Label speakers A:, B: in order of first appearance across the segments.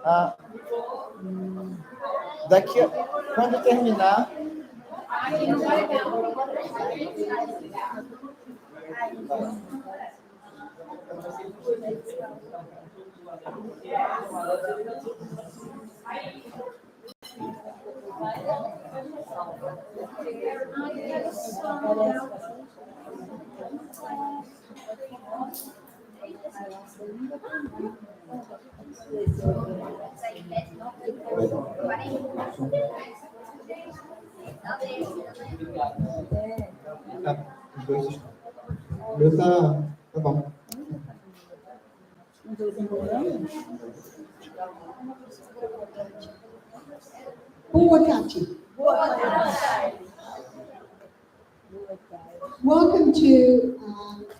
A: Ah, daqui a, quando terminar... Os dois. O meu tá bom.
B: Boa tarde. Welcome to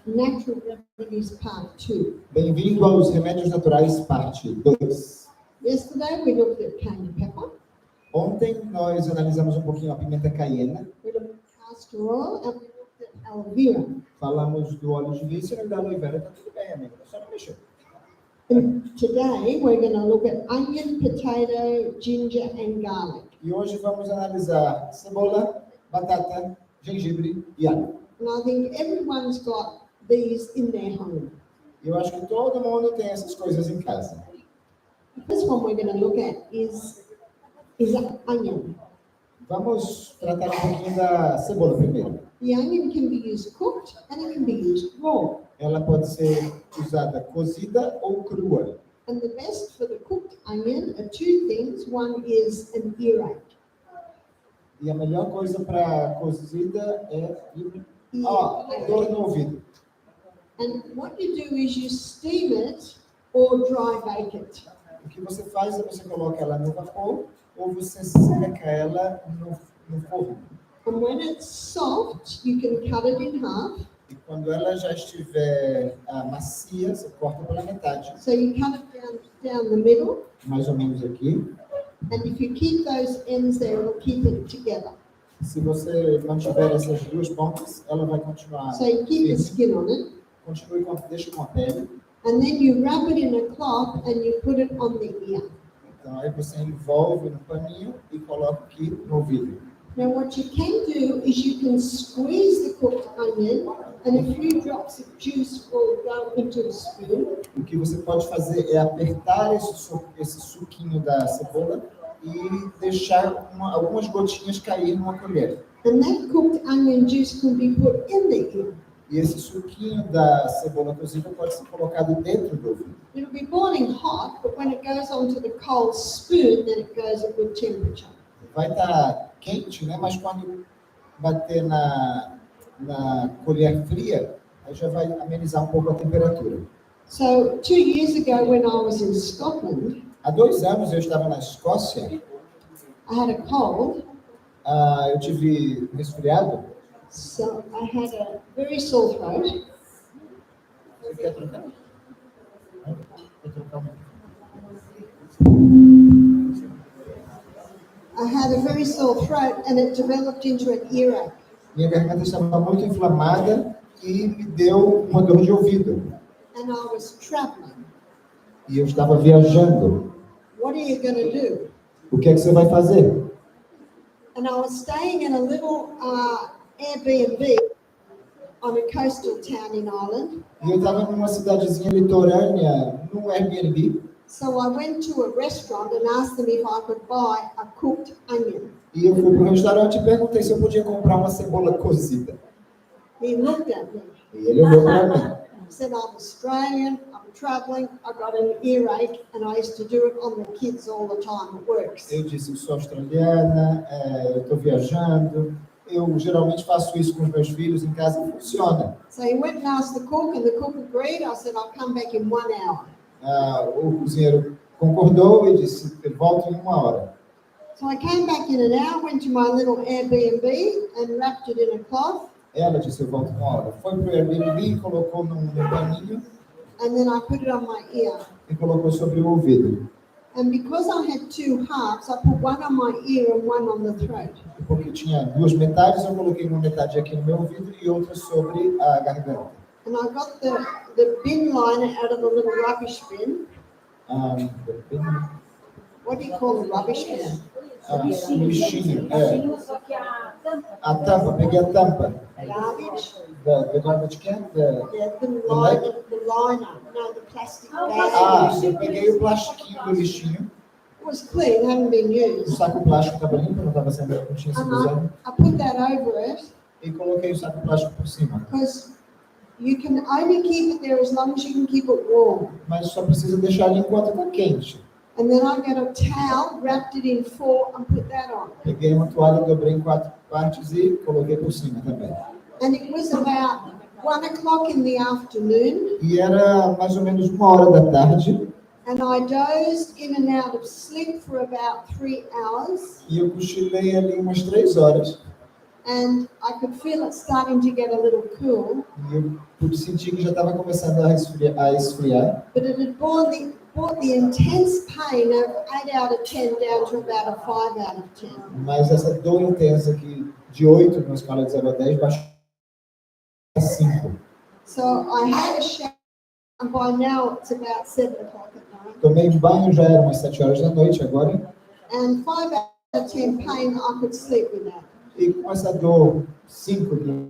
B: Natural Remedies Part 2.
A: Bem-vindo aos Remédios Naturais, parte 2.
B: Yesterday we looked at cayenne pepper.
A: Ontem nós analisamos um pouquinho a pimenta caiena.
B: We looked at castor oil and we looked at aloe vera.
A: Falamos do óleo de víscera e da aloe vera. Tá tudo bem, amigo. É só não mexer.
B: And today we're going to look at onion, potato, ginger and garlic.
A: E hoje vamos analisar cebola, batata, gengibre e alho.
B: And I think everyone's got these in their home.
A: E eu acho que todo mundo tem essas coisas em casa.
B: The first one we're going to look at is onion.
A: Vamos tratar um pouquinho da cebola primeiro.
B: The onion can be used cooked and it can be used raw.
A: Ela pode ser usada cozida ou crua.
B: And the best for the cooked onion are two things. One is an earache.
A: E a melhor coisa para cozida é dor no ouvido.
B: And what you do is you steam it or dry bake it.
A: O que você faz é você coloca ela no vapor ou você seca ela no forno.
B: And when it's soft, you can cut it in half.
A: E quando ela já estiver macia, você corta pela metade.
B: So you cut it down the middle.
A: Mais ou menos aqui.
B: And if you keep those ends there, it'll keep it together.
A: Se você mantiver essas duas pontas, ela vai continuar.
B: So you keep the skin on it.
A: Continue deixa com a pele.
B: And then you wrap it in a cloth and you put it on the ear.
A: Então aí você envolve no paninho e coloca aqui no ouvido.
B: Now what you can do is you can squeeze the cooked onion and a few drops of juice will go into the spoon.
A: O que você pode fazer é apertar esse suquinho da cebola e deixar algumas gotinhas cair numa colher.
B: And that cooked onion juice can be put in the ear.
A: E esse suquinho da cebola cozida pode ser colocado dentro do ouvido.
B: It'll be boiling hot, but when it goes onto the cold spoon, then it goes at good temperature.
A: Vai estar quente, né? Mas quando bater na colher fria, aí já vai amenizar um pouco a temperatura.
B: So 2 years ago when I was in Scotland,
A: Há 2 anos eu estava na Escócia.
B: I had a cold.
A: Eu tive resfriado.
B: So I had a very sore throat.
A: Você quer trocar? Vou trocar um.
B: I had a very sore throat and it developed into an earache.
A: Minha garganta estava muito inflamada e me deu uma dor de ouvido.
B: And I was traveling.
A: E eu estava viajando.
B: What are you going to do?
A: O que é que você vai fazer?
B: And I was staying in a little Airbnb on a coastal town in Ireland.
A: E eu estava numa cidadezinha litorânea, num Airbnb.
B: So I went to a restaurant and asked them if I could buy a cooked onion.
A: E eu fui para o restaurante e perguntei se eu podia comprar uma cebola cozida.
B: He looked at me.
A: E ele olhou para mim.
B: He said, I'm Australian, I'm traveling, I got an earache and I used to do it on the kids all the time, it works.
A: Eu disse, eu sou australiana, eu estou viajando, eu geralmente faço isso com os meus filhos em casa e funciona.
B: So he went and asked the cook and the cook agreed. I said, I'll come back in 1 hour.
A: O cozinheiro concordou e disse, eu volto em 1 hora.
B: So I came back in an hour, went to my little Airbnb and wrapped it in a cloth.
A: Ela disse, eu volto em 1 hora. Foi para o Airbnb, colocou num paninho.
B: And then I put it on my ear.
A: E colocou sobre o ouvido.
B: And because I had 2 halves, I put one on my ear and one on the throat.
A: Porque tinha 2 metades, eu coloquei uma metade aqui no meu ouvido e outra sobre a garganta.
B: And I got the bin liner out of the little rubbish bin. what do you call a rubbish can?
A: Um lixinho.
C: Só que a tampa.
A: A tampa, peguei a tampa.
B: Garbage.
A: The garbage can?
B: The liner, no, the plastic
A: Ah,
B: bag.
A: eu peguei o plastiquinho do lixinho.
B: It was clean, hadn't been
A: O
B: used.
A: saco plástico estava limpo, não estava sendo, não tinha sido usado.
B: I put that over it
A: E coloquei o saco plástico por cima.
B: because you can only keep it there as long as you can keep it warm.
A: Mas só precisa deixar ali enquanto está quente.
B: And then I got a towel, wrapped it in 4 and put that on.
A: Peguei uma toalha, dobrei em 4 partes e coloquei por cima também.
B: And it was about 1 o'clock in the afternoon,
A: E era mais ou menos 1h da tarde.
B: and I dozed in and out of sleep for about 3 hours,
A: E eu cochilei ali umas 3 horas.
B: and I could feel it starting to get a little cool,
A: E eu pude sentir que já estava começando a esfriar.
B: but it had brought the intense pain of 8 out of 10 down to about a 5 out of 10.
A: Mas essa dor intensa que de 8 numa escala de 0 a 10 baixou a 5.
B: So I had a shower, and by now it's about 7 o'clock at night.
A: Tomei de banho, já era umas 7 horas da noite agora.
B: And 5 out of 10 pain, I could sleep with that.
A: E com essa dor 5 de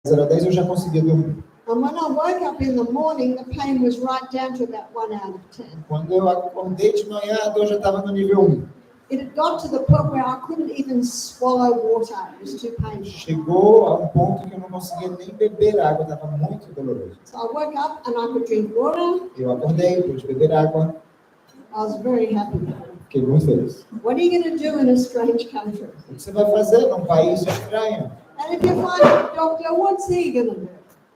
A: 0 a 10 eu já consegui dormir.
B: And when I woke up in the morning, the pain was right down to about 1 out of 10.
A: Quando eu acordei de manhã, a dor já estava no nível 1.
B: It had got to the point where I couldn't even swallow water. It was too painful.
A: Chegou a um ponto que eu não conseguia nem beber água, estava muito doloroso.
B: So I woke up and I could drink water.
A: Eu acordei, pude beber água,
B: I was very happy.
A: fiquei muito feliz.
B: What are you going to do in a strange country?
A: O que você vai fazer num país estranho?
B: And if you find a doctor, what's he going to do?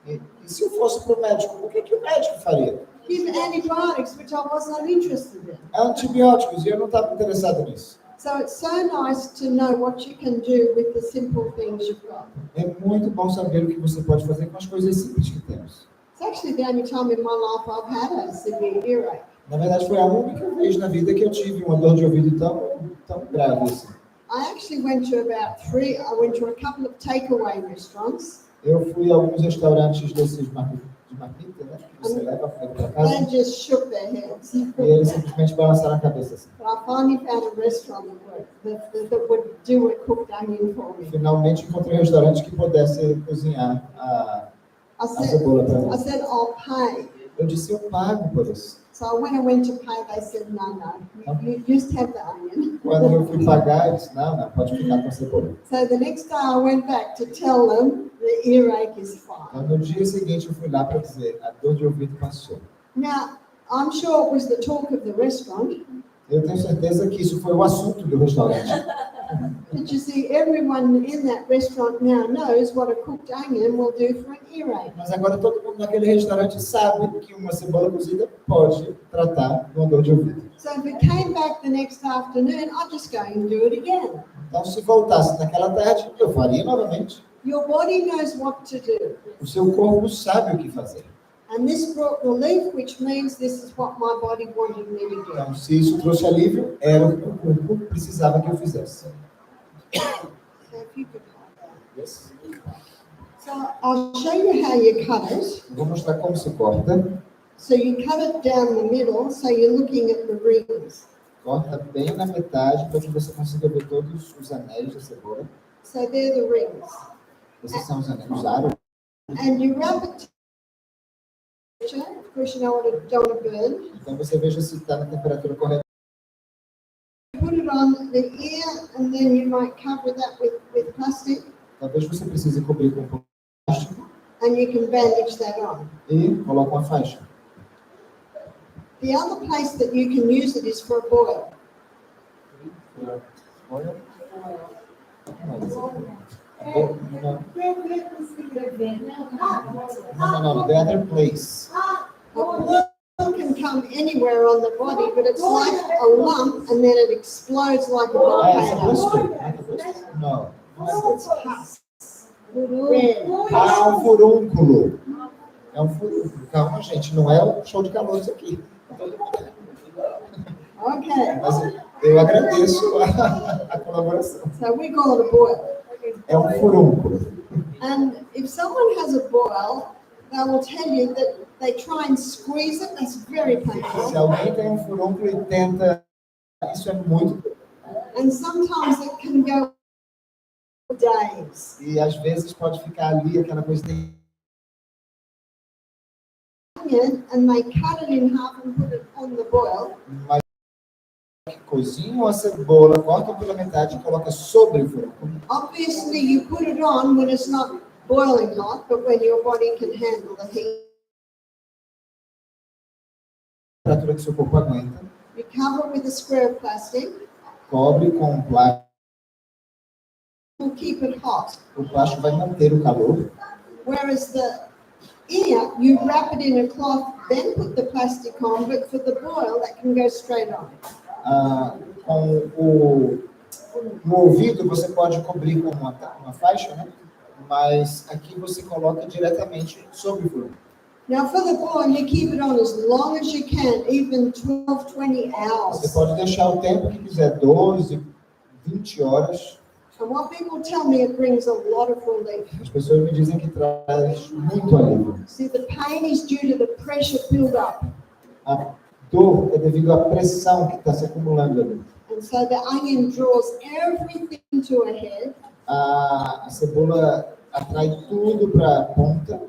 A: E se eu fosse para o médico, o que o médico faria?
B: Give antibiotics, which I was not interested in.
A: Antibióticos, e eu não estava interessado nisso.
B: So it's so nice to know what you can do with the simple things you've got.
A: É muito bom saber o que você pode fazer com as coisas simples que temos.
B: It's actually the only time in my life I've had a severe earache.
A: Na verdade, foi a única vez na vida que eu tive uma dor de ouvido tão grave assim.
B: I actually went to a couple of takeaway restaurants.
A: Eu fui a alguns restaurantes desses de marmita, né? Que você leva para casa.
B: They just shook their heads.
A: E eles simplesmente balançaram a cabeça assim.
B: But I finally found a restaurant that would do a cooked onion for me.
A: Finalmente encontrei um restaurante que pudesse cozinhar a cebola para mim.
B: I said, I'll pay.
A: Eu disse, eu pago por isso.
B: So when I went to pay, they said, no, you just have the onion.
A: Quando eu fui pagar, eu disse, não, pode ficar com a cebola.
B: So the next day I went back to tell them the earache is fine.
A: Então, no dia seguinte, eu fui lá para dizer, a dor de ouvido passou.
B: Now, I'm sure it was the talk of the restaurant.
A: Eu tenho certeza que isso foi o assunto do restaurante.
B: But you see, everyone in that restaurant now knows what a cooked onion will do for an earache.
A: Mas agora todo mundo naquele restaurante sabe que uma cebola cozida pode tratar uma dor de ouvido.
B: So if it came back the next afternoon, I'd just go and do it again.
A: Então, se voltasse naquela tarde, eu faria novamente.
B: Your body knows what to do.
A: O seu corpo sabe o que fazer.
B: And this brought relief, which means this is what my body wanted me to do.
A: Então, se isso trouxe alívio, era o que o corpo precisava que eu fizesse.
B: So if you could hold that.
A: Yes.
B: So I'll show you how you cut it.
A: Vou mostrar como se corta.
B: So you cut it down the middle, so you're looking at the rings.
A: Corta bem na metade para que você consiga ver todos os anéis da cebola.
B: So they're the rings.
A: Esses são os anéis, os aros.
B: And you wrap it. Of course, you don't want to burn.
A: Então você veja se está na temperatura correta.
B: Put it on the ear, and then you might cover that with plastic,
A: Talvez você precise cobrir com um pouco de plástico
B: and you can bandage that on.
A: e coloque uma faixa.
B: The other place that you can use it is for a boil.
A: Olha. No. The other place.
B: A boil can come anywhere on the body, but it's like a lump, and then it explodes like a
A: It's a
B: volcano.
A: blister. No.
B: It's pus. Red.
A: Um furúnculo. É um furúnculo. Calma, gente, não é um show de calor isso aqui.
B: Okay,
A: Mas eu agradeço a colaboração.
B: so we call it a boil.
A: É um furúnculo.
B: And if someone has a boil, they will tell you that they try and squeeze it. That's very painful.
A: Se alguém tem um furúnculo e tenta Isso é muito.
B: And sometimes it can go days.
A: E às vezes pode ficar ali aquela coisa de
B: Onion, and they cut it in half and put it on the boil.
A: mas cozinham a cebola, cortam pela metade e coloca sobre o fogo.
B: Obviously, you put it on when it's not boiling hot, but when your body can handle the heat.
A: A temperatura que seu corpo aguenta.
B: You cover with a square of plastic.
A: Cobre com plástico.
B: Will keep it hot.
A: O plástico vai manter o calor.
B: Whereas the ear, you wrap it in a cloth, then put the plastic on, but for the boil, that can go straight on.
A: No ouvido você pode cobrir com uma faixa, né? Mas aqui você coloca diretamente sobre o fogo.
B: Now for the boil, you keep it on as long as you can, even 12, 20 hours.
A: Você pode deixar o tempo que quiser, 12, 20 horas.
B: And what people tell me, it brings a lot of relief.
A: As pessoas me dizem que traz muito alívio.
B: See, the pain is due to the pressure build up.
A: A dor é devido à pressão que está se acumulando ali.
B: And so the onion draws everything to a head.
A: A cebola atrai tudo para a ponta.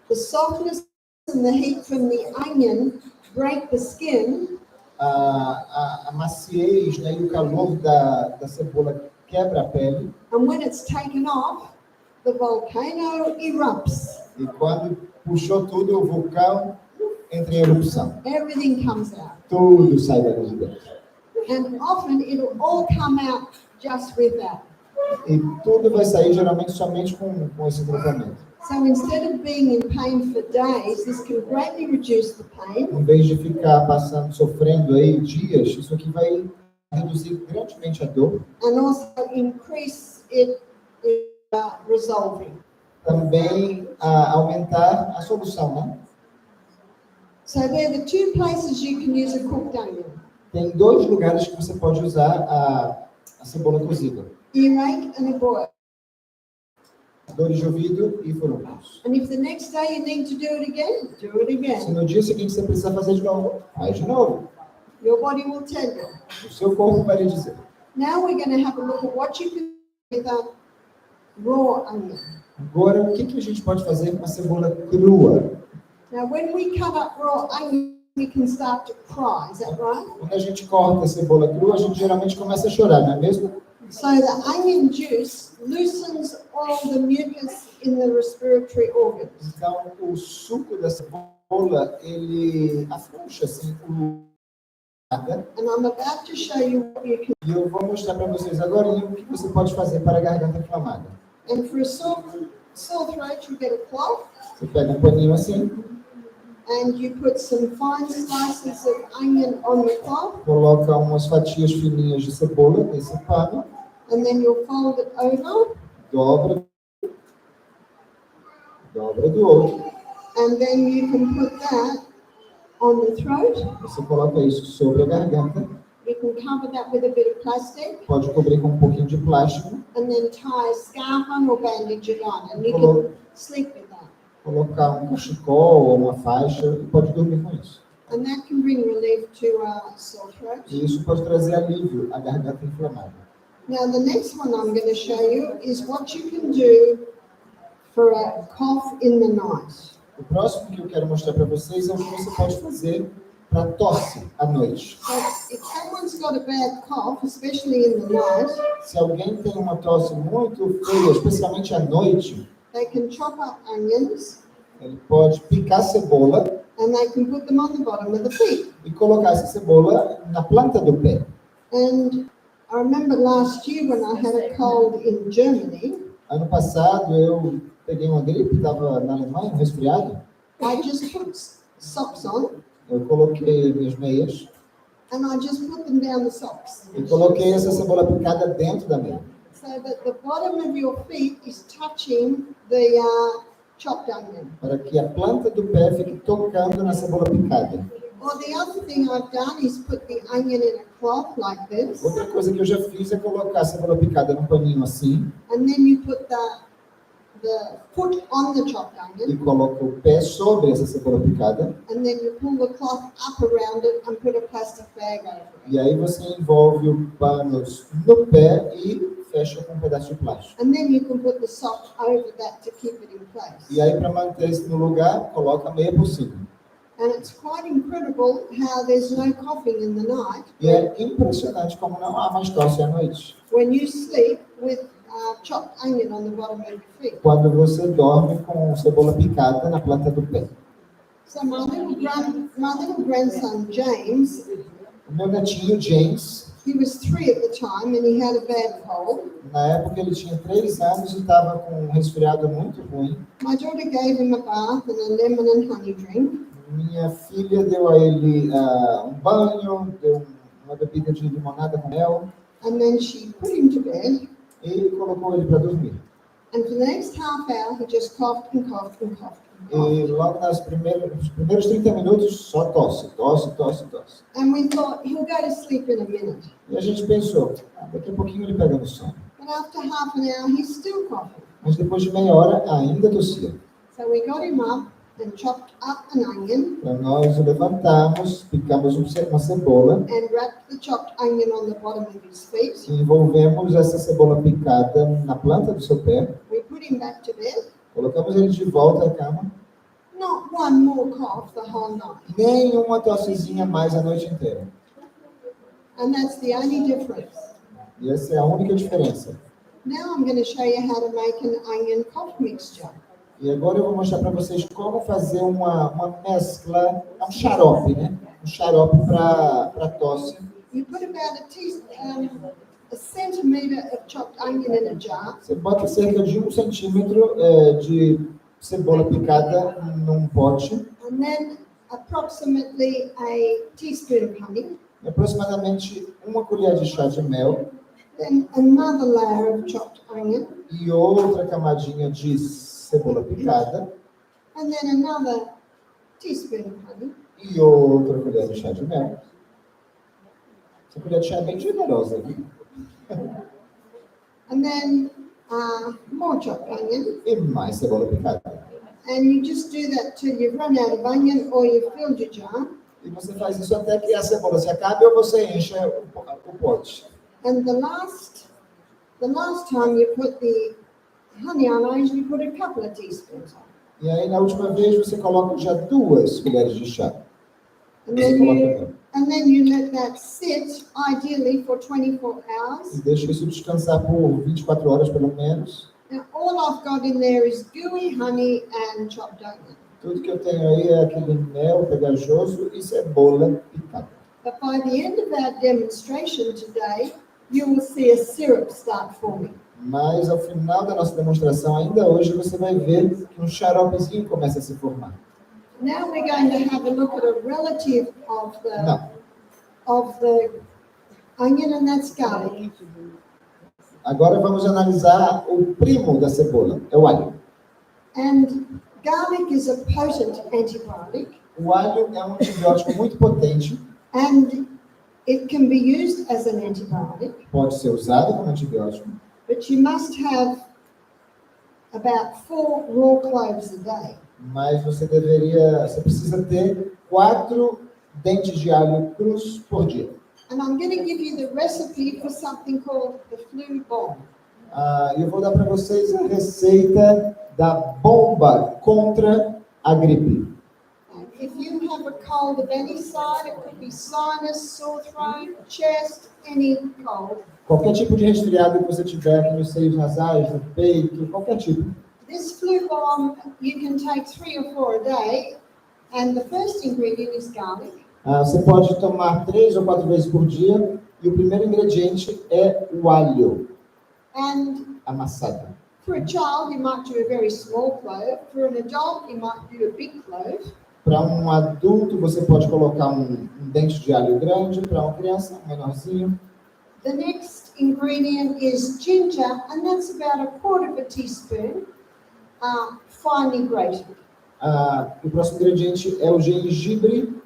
B: The softness and the heat from the onion break the skin.
A: A maciez, né, e o calor da cebola quebra a pele.
B: And when it's taken off, the volcano erupts.
A: E quando puxou tudo, o vulcão entra em erupção.
B: Everything comes out.
A: Tudo sai dali de dentro.
B: And often it'll all come out just with that.
A: E tudo vai sair geralmente somente com esse tratamento.
B: So instead of being in pain for days, this can greatly reduce the pain.
A: Em vez de ficar sofrendo aí dias, isso aqui vai reduzir grandemente a dor.
B: And also increase it in resolving.
A: Também aumentar a solução, né?
B: So there are the two places you can use a cooked onion.
A: Tem 2 lugares que você pode usar a cebola cozida.
B: Earache and a boil.
A: Dores de ouvido e furúnculos.
B: And if the next day you need to do it again, do it
A: Se
B: again.
A: no dia seguinte você precisar fazer de novo, faz de novo.
B: Your body will tell you.
A: O seu corpo vai lhe dizer.
B: Now we're going to have a look at what you can do with a raw onion.
A: Agora, o que a gente pode fazer com a cebola crua?
B: Now when we cut up raw onion, we can start to cry, is that right?
A: Quando a gente corta a cebola crua, a gente geralmente começa a chorar, não é mesmo?
B: So the onion juice loosens all the mucus in the respiratory organs.
A: Então, o suco da cebola, ele afrouxa assim o
B: And I'm about to show you what you can.
A: E eu vou mostrar para vocês agora o que você pode fazer para a garganta inflamada.
B: And for a sore throat, you get a cloth
A: Você pega um paninho assim,
B: and you put some fine slices of onion on the cloth,
A: coloca umas fatias fininhas de cebola nesse pano,
B: and then you'll fold it over,
A: dobra do outro.
B: and then you can put that on the throat.
A: Você coloca isso sobre a garganta,
B: You can cover that with a bit of plastic,
A: pode cobrir com um pouquinho de plástico,
B: and then tie a scarf on or bandage it on, and you can sleep with that.
A: colocar um cachecol ou uma faixa e pode dormir com isso.
B: And that can bring relief to a sore throat.
A: E isso pode trazer alívio à garganta inflamada.
B: Now the next one I'm going to show you is what you can do for a cough in the night.
A: O próximo que eu quero mostrar para vocês é o que você pode fazer para tosse à noite.
B: So if someone's got a bad cough, especially in the night,
A: Se alguém tem uma tosse muito feia, especialmente à noite,
B: they can chop up onions
A: ele pode picar cebola
B: and they can put them on the bottom of the feet.
A: e colocar essa cebola na planta do pé.
B: And I remember last year when I had a cold in Germany,
A: Ano passado eu peguei uma gripe, estava na Alemanha, um resfriado.
B: I just put socks on
A: Eu coloquei minhas meias
B: and I just put them down the socks
A: e coloquei essa cebola picada dentro da meia,
B: so that the bottom of your feet is touching the chopped onion.
A: para que a planta do pé fique tocando na cebola picada.
B: Or the other thing I've done is put the onion in a cloth like this,
A: Outra coisa que eu já fiz é colocar a cebola picada num paninho assim,
B: and then you put the the foot on the chopped
A: e
B: onion,
A: coloca o pé sobre essa cebola picada.
B: and then you pull the cloth up around it and put a plastic bag over it.
A: E aí você envolve o pano no pé e fecha com um pedaço de plástico.
B: And then you can put the sock over that to keep it in place.
A: E aí, para manter isso no lugar, coloca a meia por cima.
B: And it's quite incredible how there's no coughing in the night
A: E é impressionante como não há mais tosse à noite.
B: when you sleep with chopped onion on the bottom of your feet.
A: Quando você dorme com cebola picada na planta do pé.
B: So my little grandson James,
A: O meu netinho, James,
B: he was 3 at the time and he had a bad cold.
A: na época ele tinha 3 anos e estava com um resfriado muito ruim.
B: My daughter gave him a bath and a lemon and honey drink.
A: Minha filha deu a ele um banho, deu uma bebida de limonada com mel
B: And then she put him to bed.
A: e colocou ele para dormir.
B: And for the next half hour, he just coughed and coughed and coughed and coughed.
A: E logo nos primeiros 30 minutos, só tosse.
B: And we thought, he'll go to sleep in a minute.
A: E a gente pensou, daqui a pouquinho ele pega no sono.
B: But after half an hour, he's still coughing.
A: Mas depois de meia hora, ainda tossia.
B: So we got him up and chopped up an onion
A: Então nós o levantamos, picamos uma cebola,
B: and wrapped the chopped onion on the bottom of his feet.
A: e envolvemos essa cebola picada na planta do seu pé,
B: We put him back to bed.
A: colocamos ele de volta à cama,
B: Not one more cough the whole night.
A: nem uma tossezinha a mais a noite inteira.
B: And that's the only difference.
A: E essa é a única diferença.
B: Now I'm going to show you how to make an onion cough mixture.
A: E agora eu vou mostrar para vocês como fazer uma mescla, um xarope, né? Um xarope para tosse.
B: You put about a centimeter of chopped onion in a jar.
A: Você bota cerca de 1 centímetro de cebola picada num pote,
B: And then approximately a teaspoon of honey,
A: e aproximadamente 1 colher de chá de mel
B: then another layer of chopped onion,
A: e outra camadinha de cebola picada
B: and then another teaspoon of honey,
A: e outra colher de chá de mel. Essa colher de chá é bem generosa, viu?
B: and then more chopped onion.
A: E mais cebola picada.
B: And you just do that till you've run out of onion or you've filled your jar.
A: E você faz isso até que a cebola se acabe ou você encha o pote.
B: And the last time you put the honey on, I usually put a couple of teaspoons on.
A: E aí, na última vez, você coloca já 2 colheres de chá.
B: And
A: Você
B: then
A: coloca
B: you,
A: mel.
B: and then you let that sit, ideally for 24 hours.
A: E deixa isso descansar por 24 horas, pelo menos.
B: Now, all I've got in there is gooey honey and chopped onion.
A: Tudo que eu tenho aí é aquele mel pegajoso e cebola picada.
B: But by the end of our demonstration today, you will see a syrup start forming.
A: Mas, ao final da nossa demonstração, ainda hoje, você vai ver que um xaropezinho começa a se formar.
B: Now we're going to have a look at a relative of
A: Não.
B: the onion, and that's garlic.
A: Agora vamos analisar o primo da cebola, é o alho.
B: And garlic is a potent antibiotic,
A: O alho é um antibiótico muito potente,
B: and it can be used as an antibiotic,
A: pode ser usado como antibiótico,
B: but you must have about 4 raw cloves a day.
A: mas você precisa ter 4 dentes de alho crus por dia.
B: And I'm going to give you the recipe for something called the flu bomb.
A: Eu vou dar para vocês a receita da bomba contra a gripe.
B: If you have a cold of any side, it could be sinus, sore throat, chest, any cold.
A: Qualquer tipo de resfriado que você tiver aqui nos seios nasais, no peito, qualquer tipo.
B: This flu bomb, you can take 3 or 4 a day, and the first ingredient is garlic.
A: Você pode tomar 3 ou 4 vezes por dia, e o primeiro ingrediente é o alho
B: And
A: amassado.
B: for a child, you might do a very small clove. For an adult, you might do a big clove.
A: Para um adulto, você pode colocar um dente de alho grande, para uma criança, um menorzinho.
B: The next ingredient is ginger, and that's about a quarter of a teaspoon, finely grated.
A: O próximo ingrediente é o gengibre,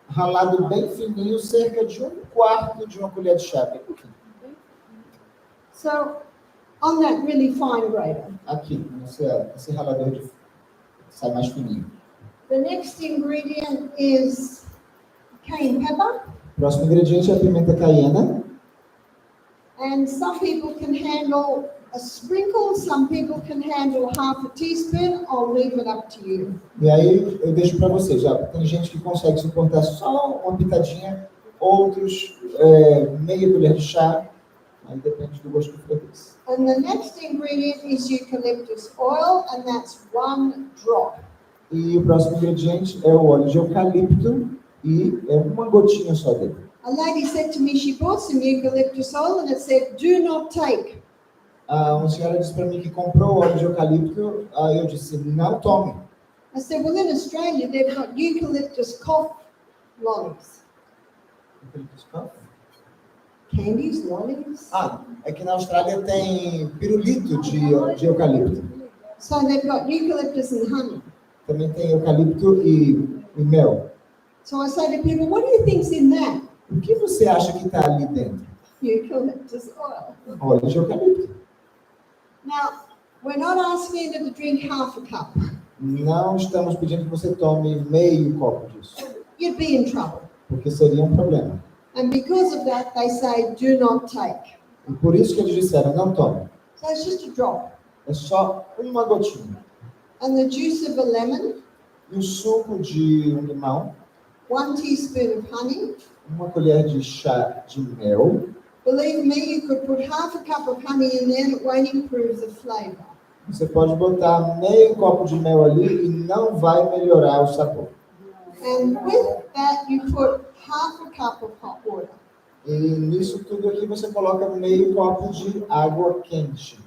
A: ralado bem fininho, cerca de 1/4 de uma colher de chá. Bem pouquinho.
B: So on that really fine grater.
A: Aqui, esse ralador de sai mais fininho.
B: The next ingredient is cayenne pepper,
A: Próximo ingrediente é a pimenta caiena.
B: and some people can handle a sprinkle, some people can handle half a teaspoon. I'll leave it up to you.
A: E aí eu deixo para vocês. Já tem gente que consegue suportar só uma pitadinha, outros meia colher de chá. Aí depende do gosto do freguês.
B: And the next ingredient is eucalyptus oil, and that's 1 drop.
A: E o próximo ingrediente é o óleo de eucalipto e é uma gotinha só dele.
B: A lady said to me she bought some eucalyptus oil and it said, do not take.
A: Uma senhora disse para mim que comprou óleo de eucalipto. Aí eu disse, não tome.
B: I said, well, in Australia, they've got eucalyptus cough lollies. Candies, lollies.
A: É que na Austrália tem pirulito de eucalipto.
B: So they've got eucalyptus and honey.
A: Também tem eucalipto e mel.
B: So I say to people, what do you think's in that?
A: O que você acha que está ali dentro?
B: Eucalyptus oil.
A: Óleo de eucalipto.
B: Now, we're not asking you to drink half a cup.
A: Não estamos pedindo que você tome meio copo disso,
B: You'd be in trouble.
A: porque seria um problema.
B: And because of that, they say, do not take.
A: E por isso que eles disseram, não tome.
B: So it's just a drop.
A: É só uma gotinha.
B: And the juice of a lemon,
A: E o suco de um limão,
B: 1 teaspoon of honey.
A: uma colher de chá de mel.
B: Believe me, you could put half a cup of honey in there and it won't improve the flavor.
A: Você pode botar meio copo de mel ali e não vai melhorar o sabor.
B: And with that, you put half a cup of hot water.
A: E nisso tudo aqui você coloca meio copo de água quente.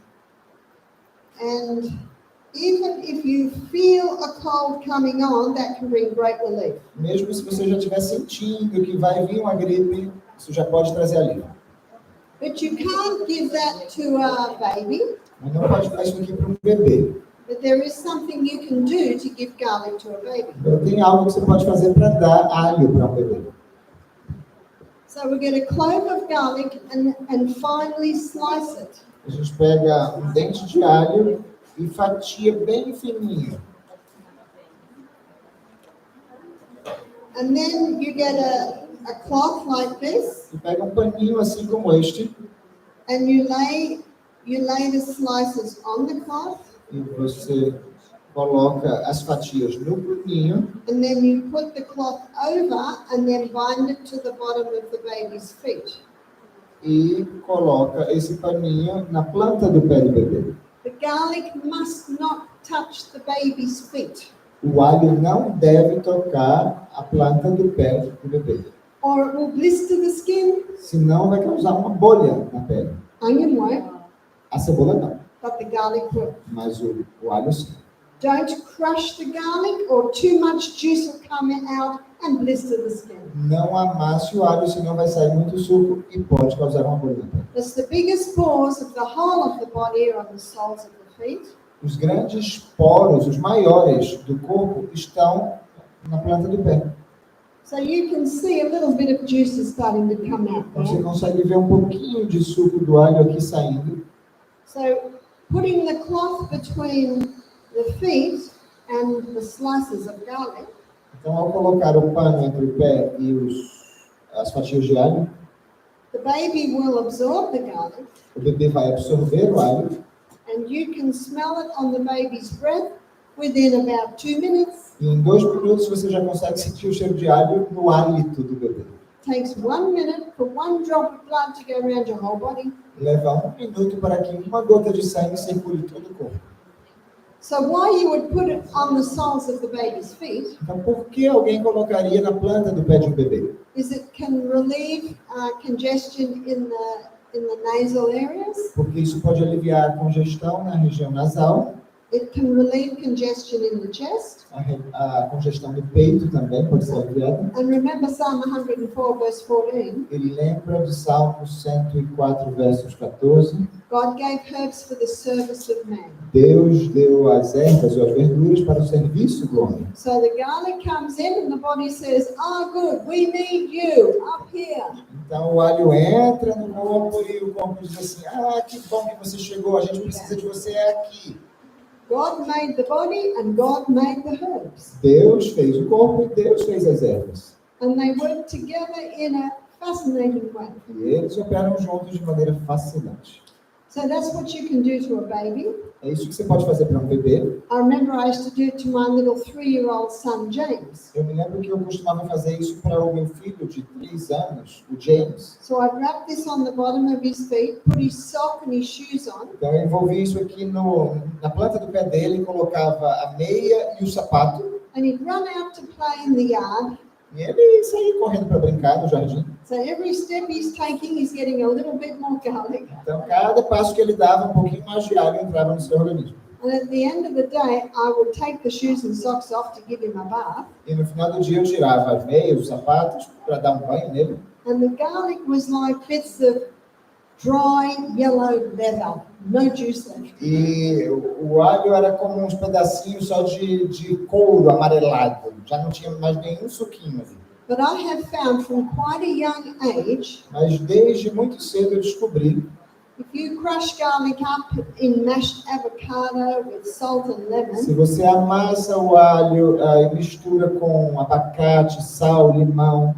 B: And even if you feel a cold coming on, that can bring great relief.
A: Mesmo se você já estiver sentindo que vai vir uma gripe, isso já pode trazer alívio.
B: But you can't give that to a baby.
A: Mas não pode dar isso aqui para um bebê.
B: But there is something you can do to give garlic to a baby.
A: Tem algo que você pode fazer para dar alho para um bebê.
B: So we get a clove of garlic and finely slice it.
A: A gente pega um dente de alho e fatia bem fininho.
B: And then you get a cloth like this,
A: E pega um paninho assim como este
B: and you lay the slices on the cloth,
A: e você coloca as fatias no paninho
B: and then you put the cloth over and then bind it to the bottom of the baby's feet.
A: e coloca esse paninho na planta do pé do bebê.
B: The garlic must not touch the baby's feet,
A: O alho não deve tocar a planta do pé do bebê,
B: or it will blister the skin.
A: senão vai causar uma bolha na pele.
B: Onion won't,
A: A cebola não,
B: but the garlic will.
A: mas o alho sim.
B: Don't crush the garlic or too much juice will come out and blister the skin.
A: Não amasse o alho, senão vai sair muito suco e pode causar uma bolha na pele.
B: It's the biggest pores of the whole of the body are on the soles of the feet.
A: Os grandes poros, os maiores do corpo, estão na planta do pé.
B: So you can see a little bit of juice is starting to come out
A: Você
B: there.
A: consegue ver um pouquinho de suco do alho aqui saindo.
B: So putting the cloth between the feet and the slices of garlic,
A: Então, ao colocar o pano entre o pé e as fatias de alho,
B: the baby will absorb the garlic,
A: o bebê vai absorver o alho
B: and you can smell it on the baby's breath within about 2 minutes.
A: e em 2 minutos você já consegue sentir o cheiro de alho no hálito do bebê.
B: Takes 1 minute for 1 drop of blood to go around your whole body.
A: Leva 1 minuto para que uma gota de sangue circule todo o corpo.
B: So why you would put it on the soles of the baby's feet
A: Então, por que alguém colocaria na planta do pé de um bebê?
B: is it can relieve congestion in the nasal areas.
A: Porque isso pode aliviar a congestão na região nasal.
B: It can relieve congestion in the chest.
A: A congestão do peito também pode ser aliviada.
B: And remember Psalm 104, verse 14.
A: Ele lembra de Salmo 104, versos 14.
B: God gave herbs for the service of man.
A: Deus deu as ervas ou as verduras para o serviço do homem.
B: So the garlic comes in and the body says, "Ah, good, we need you up here."
A: Então o alho entra no corpo e o corpo diz assim: ah, que bom que você chegou, a gente precisa de você aqui.
B: God made the body and God made the herbs.
A: Deus fez o corpo e Deus fez as ervas.
B: And they work together in a fascinating way.
A: E eles operam juntos de maneira fascinante.
B: So that's what you can do to a baby.
A: É isso que você pode fazer para um bebê.
B: I remember I used to do it to my little 3-year-old son, James.
A: Eu me lembro que eu costumava fazer isso para o meu filho de 3 anos, o James.
B: So I'd wrap this on the bottom of his feet, put his sock and his shoes on,
A: Então eu envolvi isso aqui na planta do pé dele, colocava a meia e o sapato.
B: and he'd run out to play in the yard.
A: E ele saía correndo para brincar no jardim.
B: So every step he's taking, he's getting a little bit more garlic.
A: Então cada passo que ele dava, um pouquinho mais de alho entrava no seu organismo.
B: And at the end of the day, I would take the shoes and socks off to give him a bath.
A: E no final do dia eu tirava as meias, os sapatos, para dar um banho nele.
B: And the garlic was like bits of dry yellow leather, no juice left.
A: E o alho era como uns pedacinhos só de couro amarelado. Já não tinha mais nenhum suquinho ali.
B: But I have found from quite a young age,
A: Mas desde muito cedo eu descobri,
B: if you crush garlic up in mashed avocado with salt and
A: se
B: lemon,
A: você amassa o alho e mistura com abacate, sal, limão,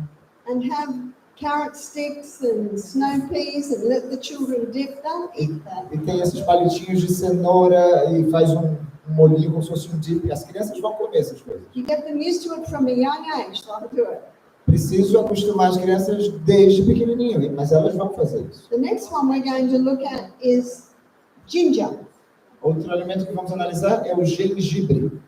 B: and have carrot sticks and snow peas and let the children dip them, eat that.
A: e tem esses palitinhos de cenoura e faz um molhinho como se fosse um dip, as crianças vão comer essas coisas.
B: You get them used to it from a young age, so I'll do it.
A: Preciso acostumar as crianças desde pequenininho, mas elas vão fazer isso.
B: The next one we're going to look at is ginger.
A: Outro alimento que vamos analisar é o gengibre.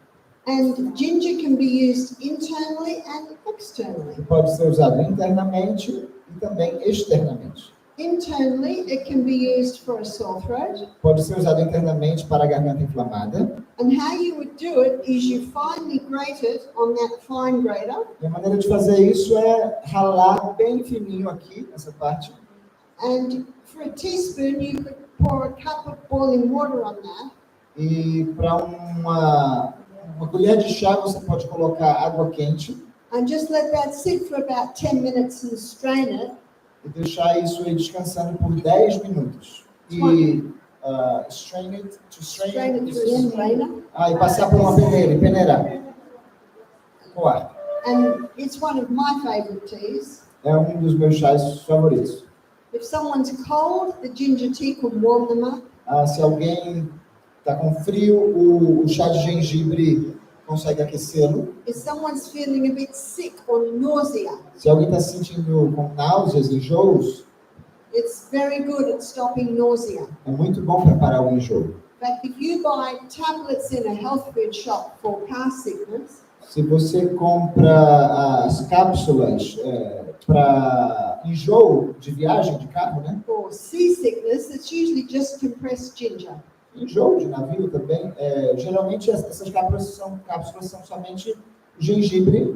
B: And ginger can be used internally and externally.
A: Que pode ser usado internamente e também externamente.
B: Internally, it can be used for a sore throat.
A: Pode ser usado internamente para a garganta inflamada.
B: And how you would do it is you finely grate it on that fine grater.
A: E a maneira de fazer isso é ralar bem fininho aqui, nessa parte.
B: And for a teaspoon, you could pour a cup of boiling water on that.
A: E para uma colher de chá você pode colocar água quente
B: And just let that sit for about 10 minutes and strain it.
A: e deixar isso aí descansando por 10 minutos. E strain it
B: Strain it through a strainer.
A: E passar por uma peneira e peneirar com ar.
B: And it's one of my favorite teas.
A: É um dos meus chás favoritos.
B: If someone's cold, the ginger tea can warm them up.
A: Se alguém está com frio, o chá de gengibre consegue aquecê-lo.
B: If someone's feeling a bit sick or nausea,
A: Se alguém está se sentindo com náuseas, enjoos,
B: it's very good at stopping nausea.
A: é muito bom para parar o enjoo.
B: In fact, if you buy tablets in a health food shop for car sickness,
A: Se você compra as cápsulas para enjoo de viagem de carro, né?
B: or seasickness, it's usually just compressed ginger.
A: Enjoo de navio também. Geralmente essas cápsulas são somente gengibre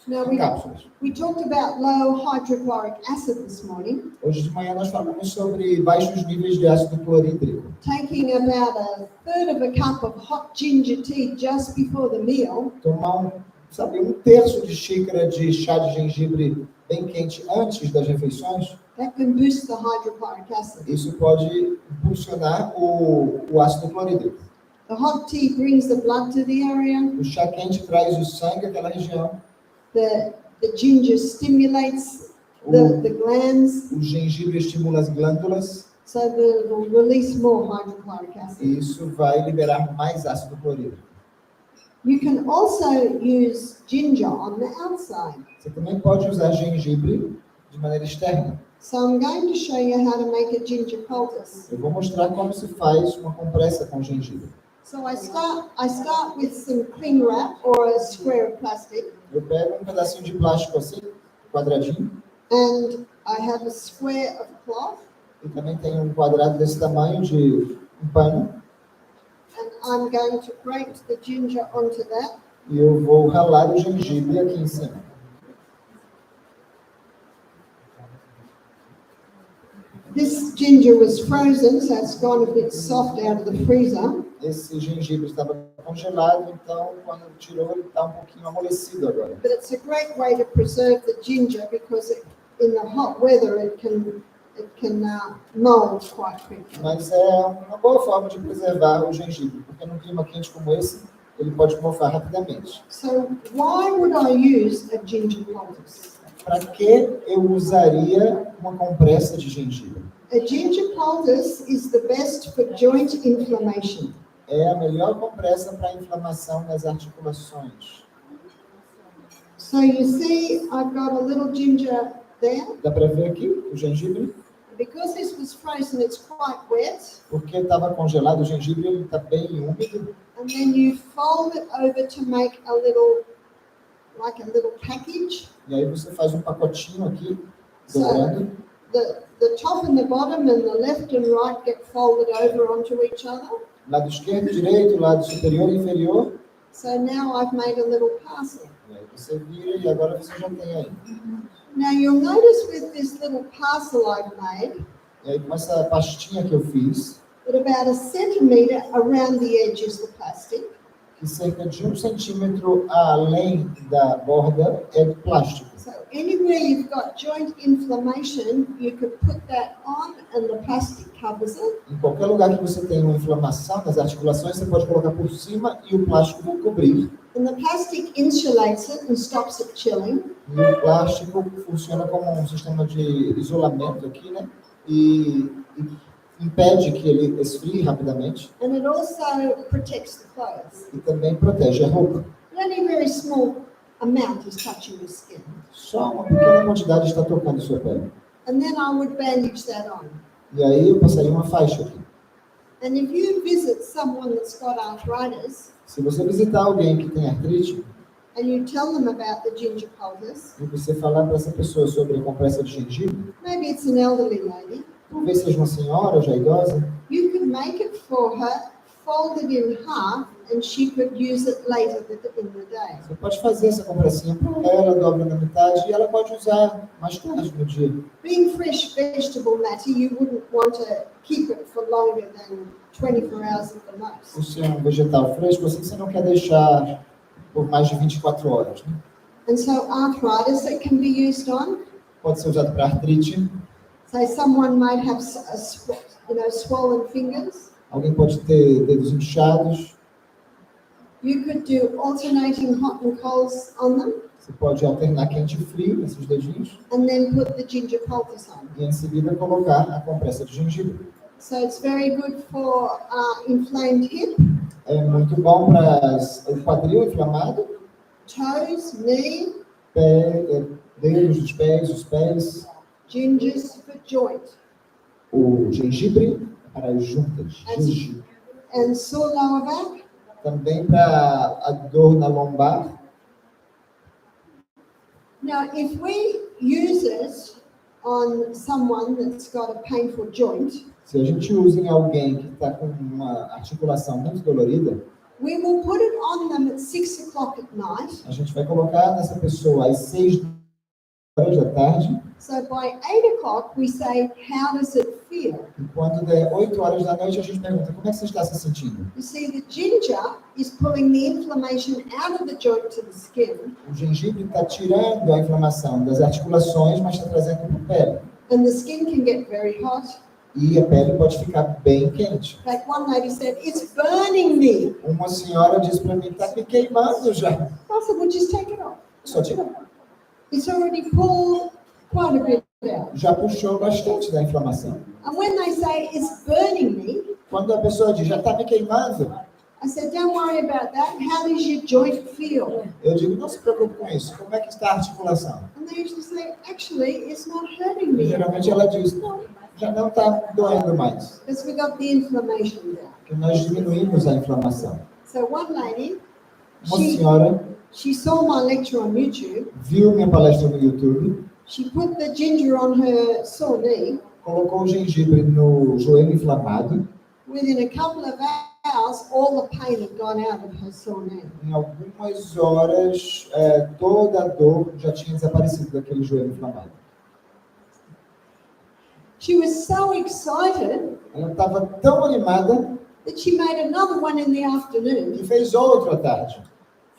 B: Now,
A: em cápsulas.
B: we talked about low hydrochloric acid this morning,
A: Hoje de manhã nós falamos sobre baixos níveis de ácido clorídrico.
B: taking about a third of a cup of hot ginger tea just before the meal.
A: Tomar um terço de xícara de chá de gengibre bem quente antes das refeições,
B: That can boost the hydrochloric acid.
A: isso pode impulsionar o ácido clorídrico.
B: The hot tea brings the blood to the area.
A: O chá quente traz o sangue àquela região.
B: The ginger stimulates the glands,
A: O gengibre estimula as glândulas
B: so that it will release more hydrochloric acid.
A: e isso vai liberar mais ácido clorídrico.
B: You can also use ginger on the outside.
A: Você também pode usar gengibre de maneira externa.
B: So I'm going to show you how to make a ginger poultice.
A: Eu vou mostrar como se faz uma compressa com gengibre.
B: So I start with some cling wrap or a square of plastic,
A: Eu pego um pedacinho de plástico assim, quadradinho,
B: and I have a square of cloth,
A: e também tem um quadrado desse tamanho de um pano.
B: And I'm going to grate the ginger onto that.
A: E eu vou ralar o gengibre aqui em cima.
B: This ginger was frozen, so it's gone a bit soft out of the freezer.
A: Esse gengibre estava congelado, então quando tirou ele está um pouquinho amolecido agora.
B: But it's a great way to preserve the ginger because in the hot weather it can mold quite quickly.
A: Mas é uma boa forma de preservar o gengibre, porque num clima quente como esse, ele pode mofar rapidamente.
B: So why would I use a ginger poultice?
A: Para que eu usaria uma compressa de gengibre?
B: A ginger poultice is the best for joint inflammation.
A: É a melhor compressa para inflamação nas articulações.
B: So you see, I've got a little ginger there.
A: Dá para ver aqui o gengibre?
B: Because this was frozen, it's quite wet.
A: Porque estava congelado o gengibre, ele está bem úmido.
B: And then you fold it over to make a little package.
A: E aí você faz um pacotinho aqui,
B: So
A: dobrando.
B: the top and the bottom and the left and right get folded over onto each other.
A: Lado esquerdo, direito, lado superior e inferior.
B: So now I've made a little parcel.
A: E aí você vira e agora você já tem aí.
B: Now you'll notice with this little parcel I've made,
A: E aí com essa pastinha que eu fiz,
B: that about 1 centimeter around the edge is the plastic.
A: que cerca de 1 centímetro além da borda é de plástico.
B: So anywhere you've got joint inflammation, you can put that on and the plastic covers it.
A: Em qualquer lugar que você tenha uma inflamação nas articulações, você pode colocar por cima e o plástico vai cobrir.
B: And the plastic insulates it and stops it chilling.
A: E o plástico funciona como um sistema de isolamento aqui, né? E impede que ele esfrie rapidamente
B: And it also protects the clothes.
A: e também protege a roupa.
B: Only a very small amount is touching your skin.
A: Só uma pequena quantidade está tocando sua pele.
B: And then I would bandage that on.
A: E aí eu passaria uma faixa aqui.
B: And if you visit someone that's got arthritis,
A: Se você visitar alguém que tem artrite
B: and you tell them about the ginger poultice,
A: e você falar para essa pessoa sobre a compressa de gengibre,
B: maybe it's an elderly lady,
A: talvez seja uma senhora já idosa,
B: you could make it for her, fold it in half, and she could use it later in the day.
A: você pode fazer essa compressinha para ela, dobra na metade e ela pode usar mais tarde no dia.
B: Being fresh vegetable matter, you wouldn't want to keep it for longer than 24 hours at the most.
A: Por ser um vegetal fresco, assim, você não quer deixar por mais de 24 horas. Né?
B: And so arthritis it can be used on.
A: Pode ser usado para artrite.
B: So someone might have swollen fingers.
A: Alguém pode ter dedos inchados.
B: You could do alternating hot and colds on them,
A: Você pode alternar quente e frio nesses dedinhos
B: and then put the ginger poultice on.
A: e em seguida colocar a compressa de gengibre.
B: So it's very good for inflamed hip,
A: É muito bom para o quadril inflamado,
B: toes, knee,
A: dedos dos pés, os pés,
B: gingers for joint,
A: o gengibre para as juntas,
B: As-
A: gengibre.
B: and sore lower back.
A: Também para a dor na lombar.
B: Now, if we use it on someone that's got a painful joint,
A: Se a gente usa em alguém que está com uma articulação muito dolorida,
B: we will put it on them at 6 o'clock at night.
A: a gente vai colocar nessa pessoa às 6 horas da tarde,
B: So by 8 o'clock, we say, how does it feel?
A: e quando der 8 horas da noite, a gente pergunta, como é que você está se sentindo?
B: You see, the ginger is pulling the inflammation out of the joint to the skin,
A: O gengibre está tirando a inflamação das articulações, mas está trazendo para a pele.
B: and the skin can get very hot.
A: E a pele pode ficar bem quente.
B: In fact, one lady said, it's burning me.
A: Uma senhora disse para mim, está me queimando já.
B: I said, well, just take it off.
A: Só tirar.
B: It's already pulled quite a bit out.
A: Já puxou bastante da inflamação.
B: And when they say, it's burning me,
A: Quando a pessoa diz, já está me queimando,
B: I said, don't worry about that. How does your joint feel?
A: eu digo, não se preocupe com isso. Como é que está a articulação?
B: And they usually say, actually, it's not hurting
A: E
B: me
A: geralmente ela diz, não, já não está doendo mais.
B: because we got the inflammation down.
A: Porque nós diminuímos a inflamação.
B: So one lady,
A: Uma senhora
B: she saw my lecture on YouTube.
A: viu minha palestra no YouTube,
B: She put the ginger on her sore knee.
A: colocou o gengibre no joelho inflamado.
B: Within a couple of hours, all the pain had gone out of her sore knee.
A: Em algumas horas, toda a dor já tinha desaparecido daquele joelho inflamado.
B: She was so excited
A: Ela estava tão animada
B: that she made another one in the afternoon,
A: que fez outra à tarde,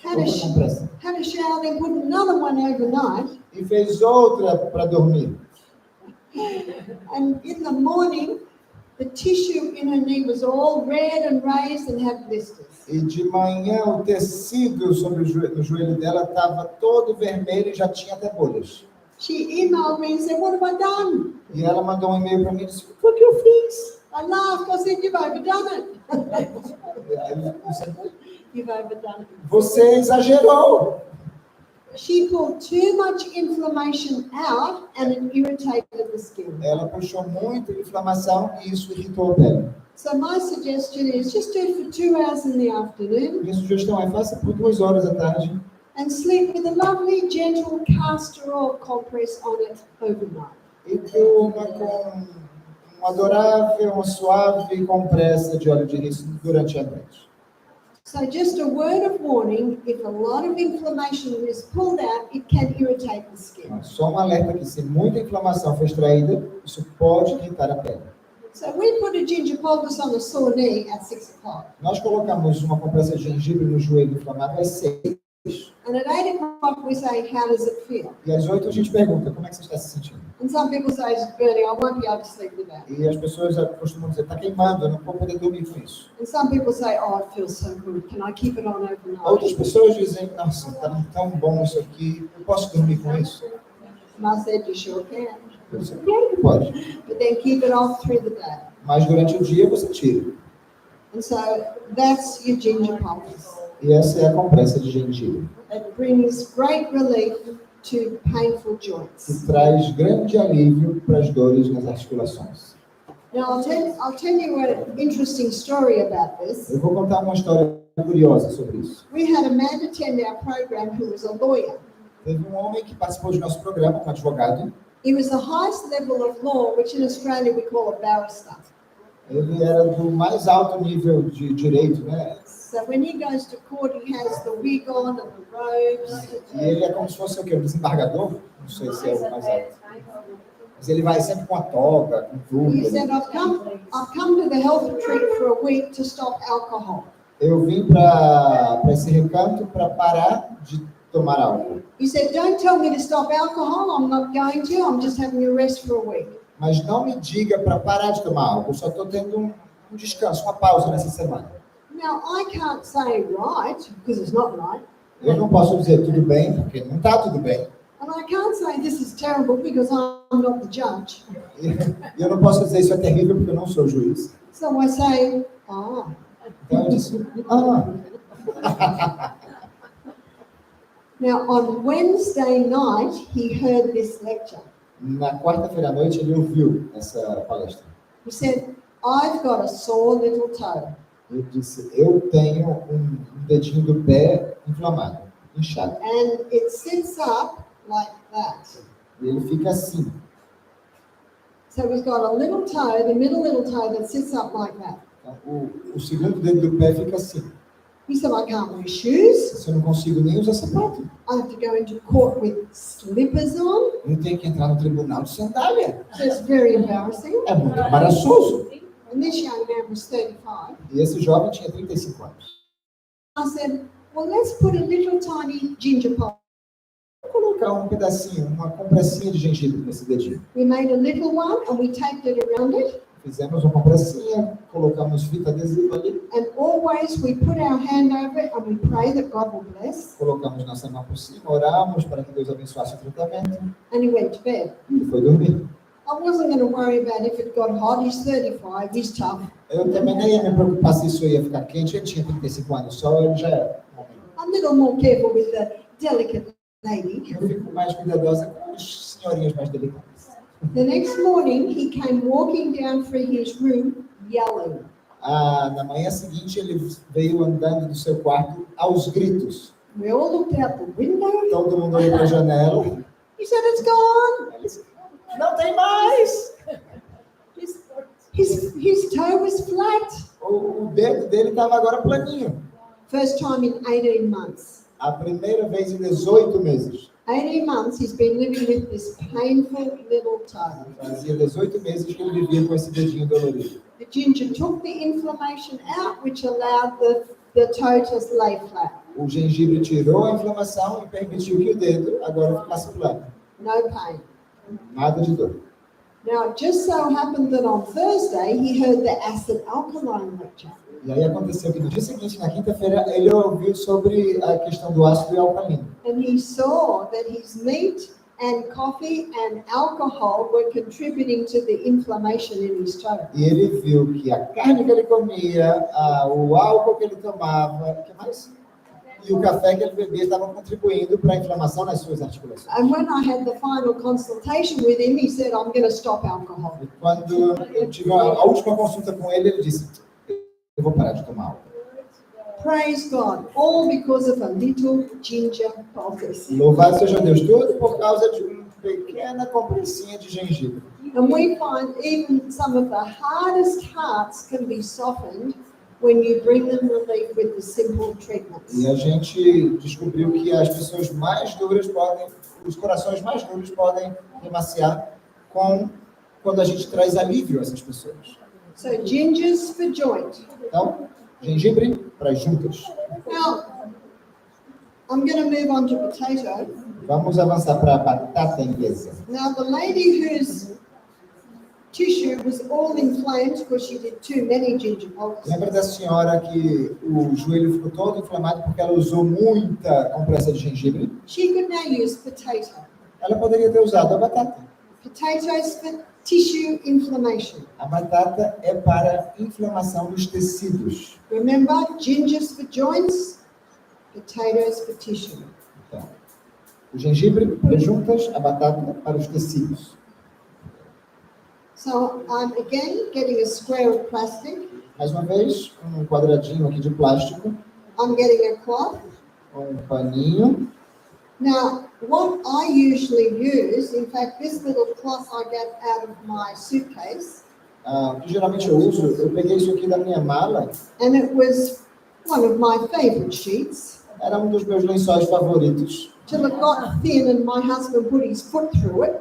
B: had a,
A: outra compressa.
B: had a shower, then put another one overnight,
A: E fez outra para dormir.
B: and in the morning, the tissue in her knee was all red and raised and had blisters.
A: E de manhã o tecido sobre no joelho dela estava todo vermelho e já tinha até bolhas.
B: She emailed me and said, "What have I done?"
A: E ela mandou um e-mail para mim e disse, o que eu fiz?
B: I laughed. I said, "You've overdone it.
A: Aí eu disse,
B: You've overdone it."
A: você exagerou.
B: She pulled too much inflammation out and it irritated the skin.
A: Ela puxou muita inflamação e isso irritou a pele.
B: So my suggestion is just do it for 2 hours in the afternoon
A: Minha sugestão é faça por 2 horas à tarde
B: and sleep with a lovely, gentle castor oil compress on it overnight.
A: e durma com uma adorável, uma suave compressa de óleo de riso durante a noite.
B: So just a word of warning, if a lot of inflammation is pulled out, it can irritate the skin.
A: Só um alerta que se muita inflamação for extraída, isso pode irritar a pele.
B: So we put a ginger poultice on a sore knee at 6 o'clock.
A: Nós colocamos uma compressa de gengibre no joelho inflamado às 6.
B: And at 8 o'clock we say, how does it feel?
A: E às 8 a gente pergunta, como é que você está se sentindo?
B: And some people say, it's burning, I won't be able to sleep with that.
A: E as pessoas costumam dizer, está queimando, eu não vou poder dormir com isso.
B: And some people say, oh, it feels so good, can I keep it on overnight?
A: Outras pessoas dizem, nossa, está tão bom isso aqui, eu posso dormir com isso?
B: And I said, you sure can.
A: Eu disse, claro que pode.
B: But then keep it off through the day.
A: Mas durante o dia você tira.
B: And so that's your ginger poultice.
A: E essa é a compressa de gengibre,
B: It brings great relief to painful joints.
A: que traz grande alívio para as dores nas articulações.
B: Now I'll tell you an interesting story about this.
A: Eu vou contar uma história curiosa sobre isso.
B: We had a man attend our program who was a lawyer.
A: Teve um homem que participou do nosso programa, um advogado.
B: He was the highest level of law, which in Australia we call a barrister.
A: Ele era do mais alto nível de direito, né?
B: So when he goes to court, he has the wig on and the robes.
A: E ele é como se fosse o quê? Um desembargador? Não sei se é o mais alto. Mas ele vai sempre com a toga, com tudo.
B: He said, I've come to the health retreat for a week to stop alcohol.
A: Eu vim para esse recanto para parar de tomar álcool.
B: He said, don't tell me to stop alcohol, I'm not going to, I'm just having a rest for a week.
A: Mas não me diga para parar de tomar álcool, só estou tendo um descanso, uma pausa nessa semana.
B: Now, I can't say right, because it's not right.
A: Eu não posso dizer tudo bem, porque não está tudo bem.
B: And I can't say this is terrible because I'm not the judge.
A: E eu não posso dizer isso é terrível, porque eu não sou juiz.
B: So I say,
A: Então eu disse,
B: Now, on Wednesday night, he heard this lecture.
A: Na quarta-feira à noite ele ouviu essa palestra.
B: He said, I've got a sore little toe.
A: Ele disse, eu tenho um dedinho do pé inflamado, inchado.
B: And it sits up like that.
A: E ele fica assim.
B: So he's got a little toe, the middle little toe that sits up like that.
A: Então, o segundo dedo do pé fica assim.
B: He said, I can't wear shoes.
A: Se eu não consigo nem usar sapato.
B: I have to go into court with slippers on.
A: Eu tenho que entrar no tribunal de sandália.
B: So it's very embarrassing.
A: É muito embaraçoso.
B: And this young man was 35.
A: E esse jovem tinha 35 anos.
B: I said, well, let's put a little tiny ginger pop.
A: Vou colocar um pedacinho, uma compressinha de gengibre nesse dedinho.
B: We made a little one and we taped it around it.
A: Fizemos uma compressinha, colocamos fita adesiva ali.
B: And always we put our hand over it and we pray that God will bless.
A: Colocamos nossa mão por cima, oramos para que Deus abençoasse o tratamento.
B: And he went to bed.
A: E foi dormir.
B: I wasn't going to worry about if it got hot. He's 35, he's tough.
A: Eu também nem ia me preocupar se isso ia ficar quente. Ele tinha 35 anos só, ele já era homem.
B: I'm a little more careful with the delicate lady.
A: Eu fico mais cuidadosa com as senhorinhas mais delicadas.
B: The next morning, he came walking down through his room, yelling.
A: Na manhã seguinte, ele veio andando do seu quarto aos gritos.
B: We all looked out the window.
A: Todo mundo olhou para a janela.
B: He said, it's gone.
A: Ele disse, não tem mais!
B: His toe was flat.
A: O dedo dele estava agora planinho.
B: First time in 18 months.
A: A primeira vez em 18 meses.
B: 18 months he's been living with this painful little toe.
A: Fazia 18 meses que ele vivia com esse dedinho dolorido.
B: The ginger took the inflammation out, which allowed the toe to lay flat.
A: O gengibre tirou a inflamação e permitiu que o dedo agora ficasse plano.
B: No pain.
A: Nada de dor.
B: Now, it just so happened that on Thursday he heard the acid alkaline lecture.
A: E aí aconteceu que no dia seguinte, na quinta-feira, ele ouviu sobre a questão do ácido e alcalino.
B: And he saw that his meat and coffee and alcohol were contributing to the inflammation in his toe.
A: E ele viu que a carne que ele comia, o álcool que ele tomava, o que mais? E o café que ele bebia estavam contribuindo para a inflamação nas suas articulações.
B: And when I had the final consultation with him, he said, I'm going to stop alcohol.
A: E quando eu tive a última consulta com ele, ele disse, eu vou parar de tomar álcool.
B: Praise God, all because of a little ginger poultice.
A: Louvado seja Deus, tudo por causa de uma pequena compressinha de gengibre.
B: And we find even some of the hardest hearts can be softened when you bring them relief with the simple treatments.
A: E a gente descobriu que as pessoas mais duras podem, os corações mais duros podem remaciar quando a gente traz alívio a essas pessoas.
B: So gingers for joint.
A: Então, gengibre para as juntas.
B: Now, I'm going to move on to potato.
A: Vamos avançar para a batata inglesa.
B: Now, the lady whose tissue was all inflamed because she did too many ginger poultices.
A: Lembra da senhora que o joelho ficou todo inflamado porque ela usou muita compressa de gengibre?
B: She could now use potato.
A: Ela poderia ter usado a batata.
B: Potatoes for tissue inflammation.
A: A batata é para inflamação dos tecidos.
B: Remember, gingers for joints, potatoes for tissue.
A: Então, o gengibre para as juntas, a batata para os tecidos.
B: So I'm again getting a square of plastic.
A: Mais uma vez, um quadradinho aqui de plástico,
B: I'm getting a cloth.
A: um paninho.
B: Now, what I usually use, in fact, this little cloth I get out of my suitcase,
A: O que geralmente eu uso, eu peguei isso aqui da minha mala,
B: and it was one of my favorite sheets,
A: era um dos meus lençóis favoritos,
B: till it got thin and my husband put his foot through it.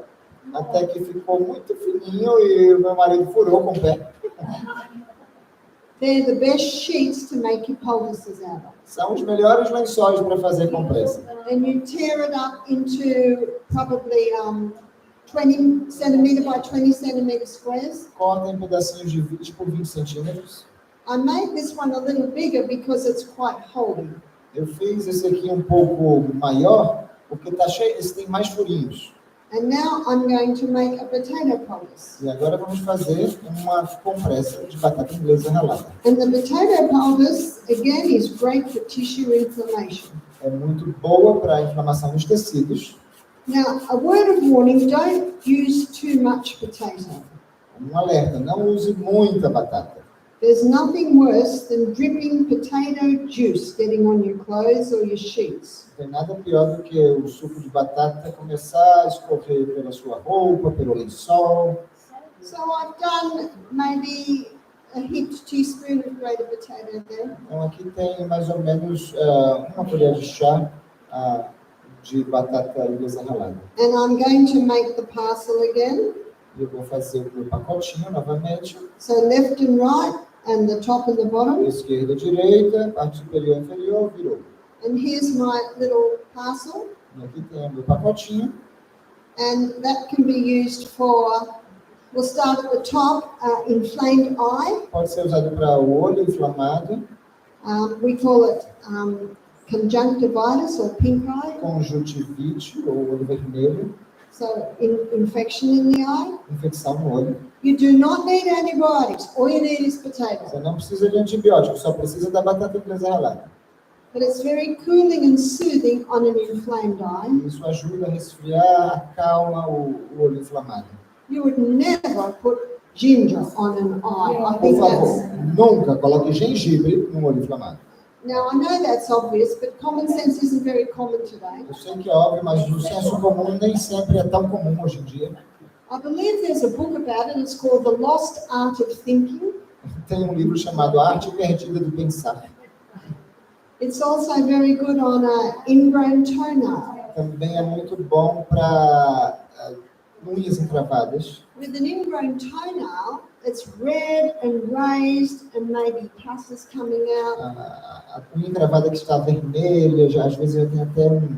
A: até que ficou muito fininho e o meu marido furou com o pé.
B: They're the best sheets to make your poultices out of.
A: São os melhores lençóis para fazer compressa.
B: And you tear it up into probably 20 centimeter by 20 centimeter squares.
A: Corta em pedacinhos de 20 por 20 centímetros.
B: I made this one a little bigger because it's quite holdy.
A: Eu fiz esse aqui um pouco maior, porque tá cheio, esse tem mais furinhos.
B: And now I'm going to make a potato poultice.
A: E agora vamos fazer uma compressa de batata inglesa ralada.
B: And the potato poultice, again, is great for tissue inflammation.
A: É muito boa para a inflamação dos tecidos.
B: Now, a word of warning, don't use too much potato.
A: Um alerta, não use muita batata.
B: There's nothing worse than dripping potato juice getting on your clothes or your sheets.
A: Não tem nada pior do que o suco de batata começar a escorrer pela sua roupa, pelo lençol.
B: So I've done maybe a heaped teaspoon of grated potato there.
A: Então aqui tem mais ou menos uma colher de chá de batata inglesa ralada.
B: And I'm going to make the parcel again.
A: Eu vou fazer o meu pacotinho novamente.
B: So left and right, and the top and the bottom.
A: Esquerda, direita, parte superior e inferior, virou.
B: And here's my little parcel.
A: E aqui tem o meu pacotinho.
B: And that can be used for, we'll start at the top, inflamed eye.
A: Pode ser usado para o olho inflamado,
B: We call it conjunctivitis or pink eye.
A: conjuntivite ou olho vermelho,
B: So infection in the eye.
A: infecção no olho.
B: You do not need antibiotics. All you need is potato.
A: Você não precisa de antibiótico, só precisa da batata inglesa ralada.
B: But it's very cooling and soothing on an inflamed eye.
A: Isso ajuda a resfriar, acalma o olho inflamado.
B: You would never put ginger on an eye. I
A: Por
B: think
A: favor,
B: that's...
A: nunca coloque gengibre no olho inflamado.
B: Now, I know that's obvious, but common sense isn't very common today.
A: Eu sei que é óbvio, mas o senso comum nem sempre é tão comum hoje em dia.
B: I believe there's a book about it. It's called The Lost Art of Thinking.
A: tem um livro chamado A Arte Perdida do Pensar.
B: It's also very good on ingrown toenail.
A: Também é muito bom para unhas encravadas.
B: With an ingrown toenail, it's red and raised and maybe pus is coming out.
A: A unha encravada que está vermelha, já, às vezes já tem até um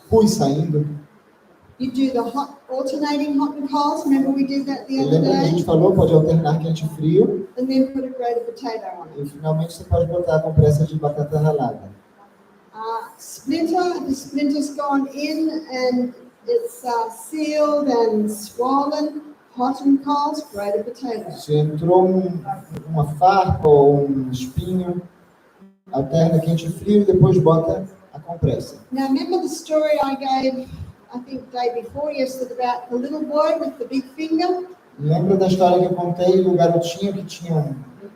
A: pus saindo.
B: You do the alternating hot and cold. Remember we did that the other
A: Lembra que a
B: day?
A: gente falou, pode alternar quente e frio.
B: And then put a grated potato on it.
A: E finalmente você pode botar a compressa de batata ralada.
B: The splinter's gone in and it's sealed and swollen. Hot and cold, grated potato.
A: Se entrou uma farpa ou um espinho, alterna quente e frio e depois bota a compressa.
B: Now remember the story I gave, I think day before yesterday, about the little boy with the big finger?
A: Lembra da história que eu contei do garotinho que tinha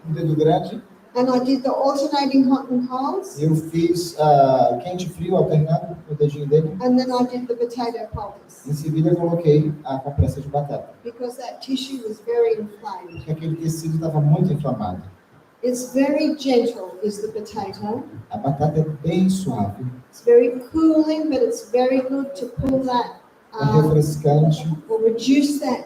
A: um dedo grande?
B: And I did the alternating hot and colds.
A: Eu fiz quente e frio alternando no dedinho dele.
B: And then I did the potato poultice.
A: Em seguida eu coloquei a compressa de batata.
B: Because that tissue was very inflamed.
A: Porque aquele tecido estava muito inflamado.
B: It's very gentle, is the potato.
A: A batata é bem suave.
B: It's very cooling, but it's very good to pull that,
A: É refrescante,
B: or reduce that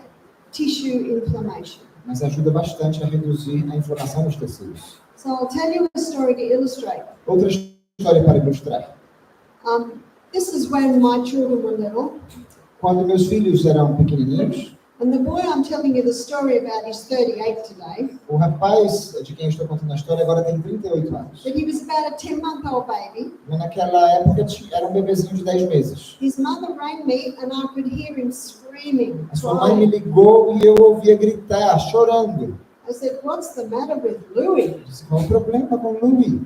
B: tissue inflammation.
A: mas ajuda bastante a reduzir a inflamação dos tecidos.
B: So I'll tell you a story to illustrate.
A: Outra história para ilustrar.
B: This is when my children were little.
A: Quando meus filhos eram pequenininhos,
B: And the boy I'm telling you the story about is 38 today.
A: o rapaz de quem eu estou contando a história agora tem 38 anos.
B: But he was about a 10-month-old baby.
A: Mas naquela época era um bebezinho de 10 meses.
B: His mother rang me and I could hear him screaming,
A: A sua mãe me
B: crying.
A: ligou e eu ouvia gritar, chorando.
B: I said, "What's the matter with Louis?"
A: Eu disse, qual o problema com o Louis?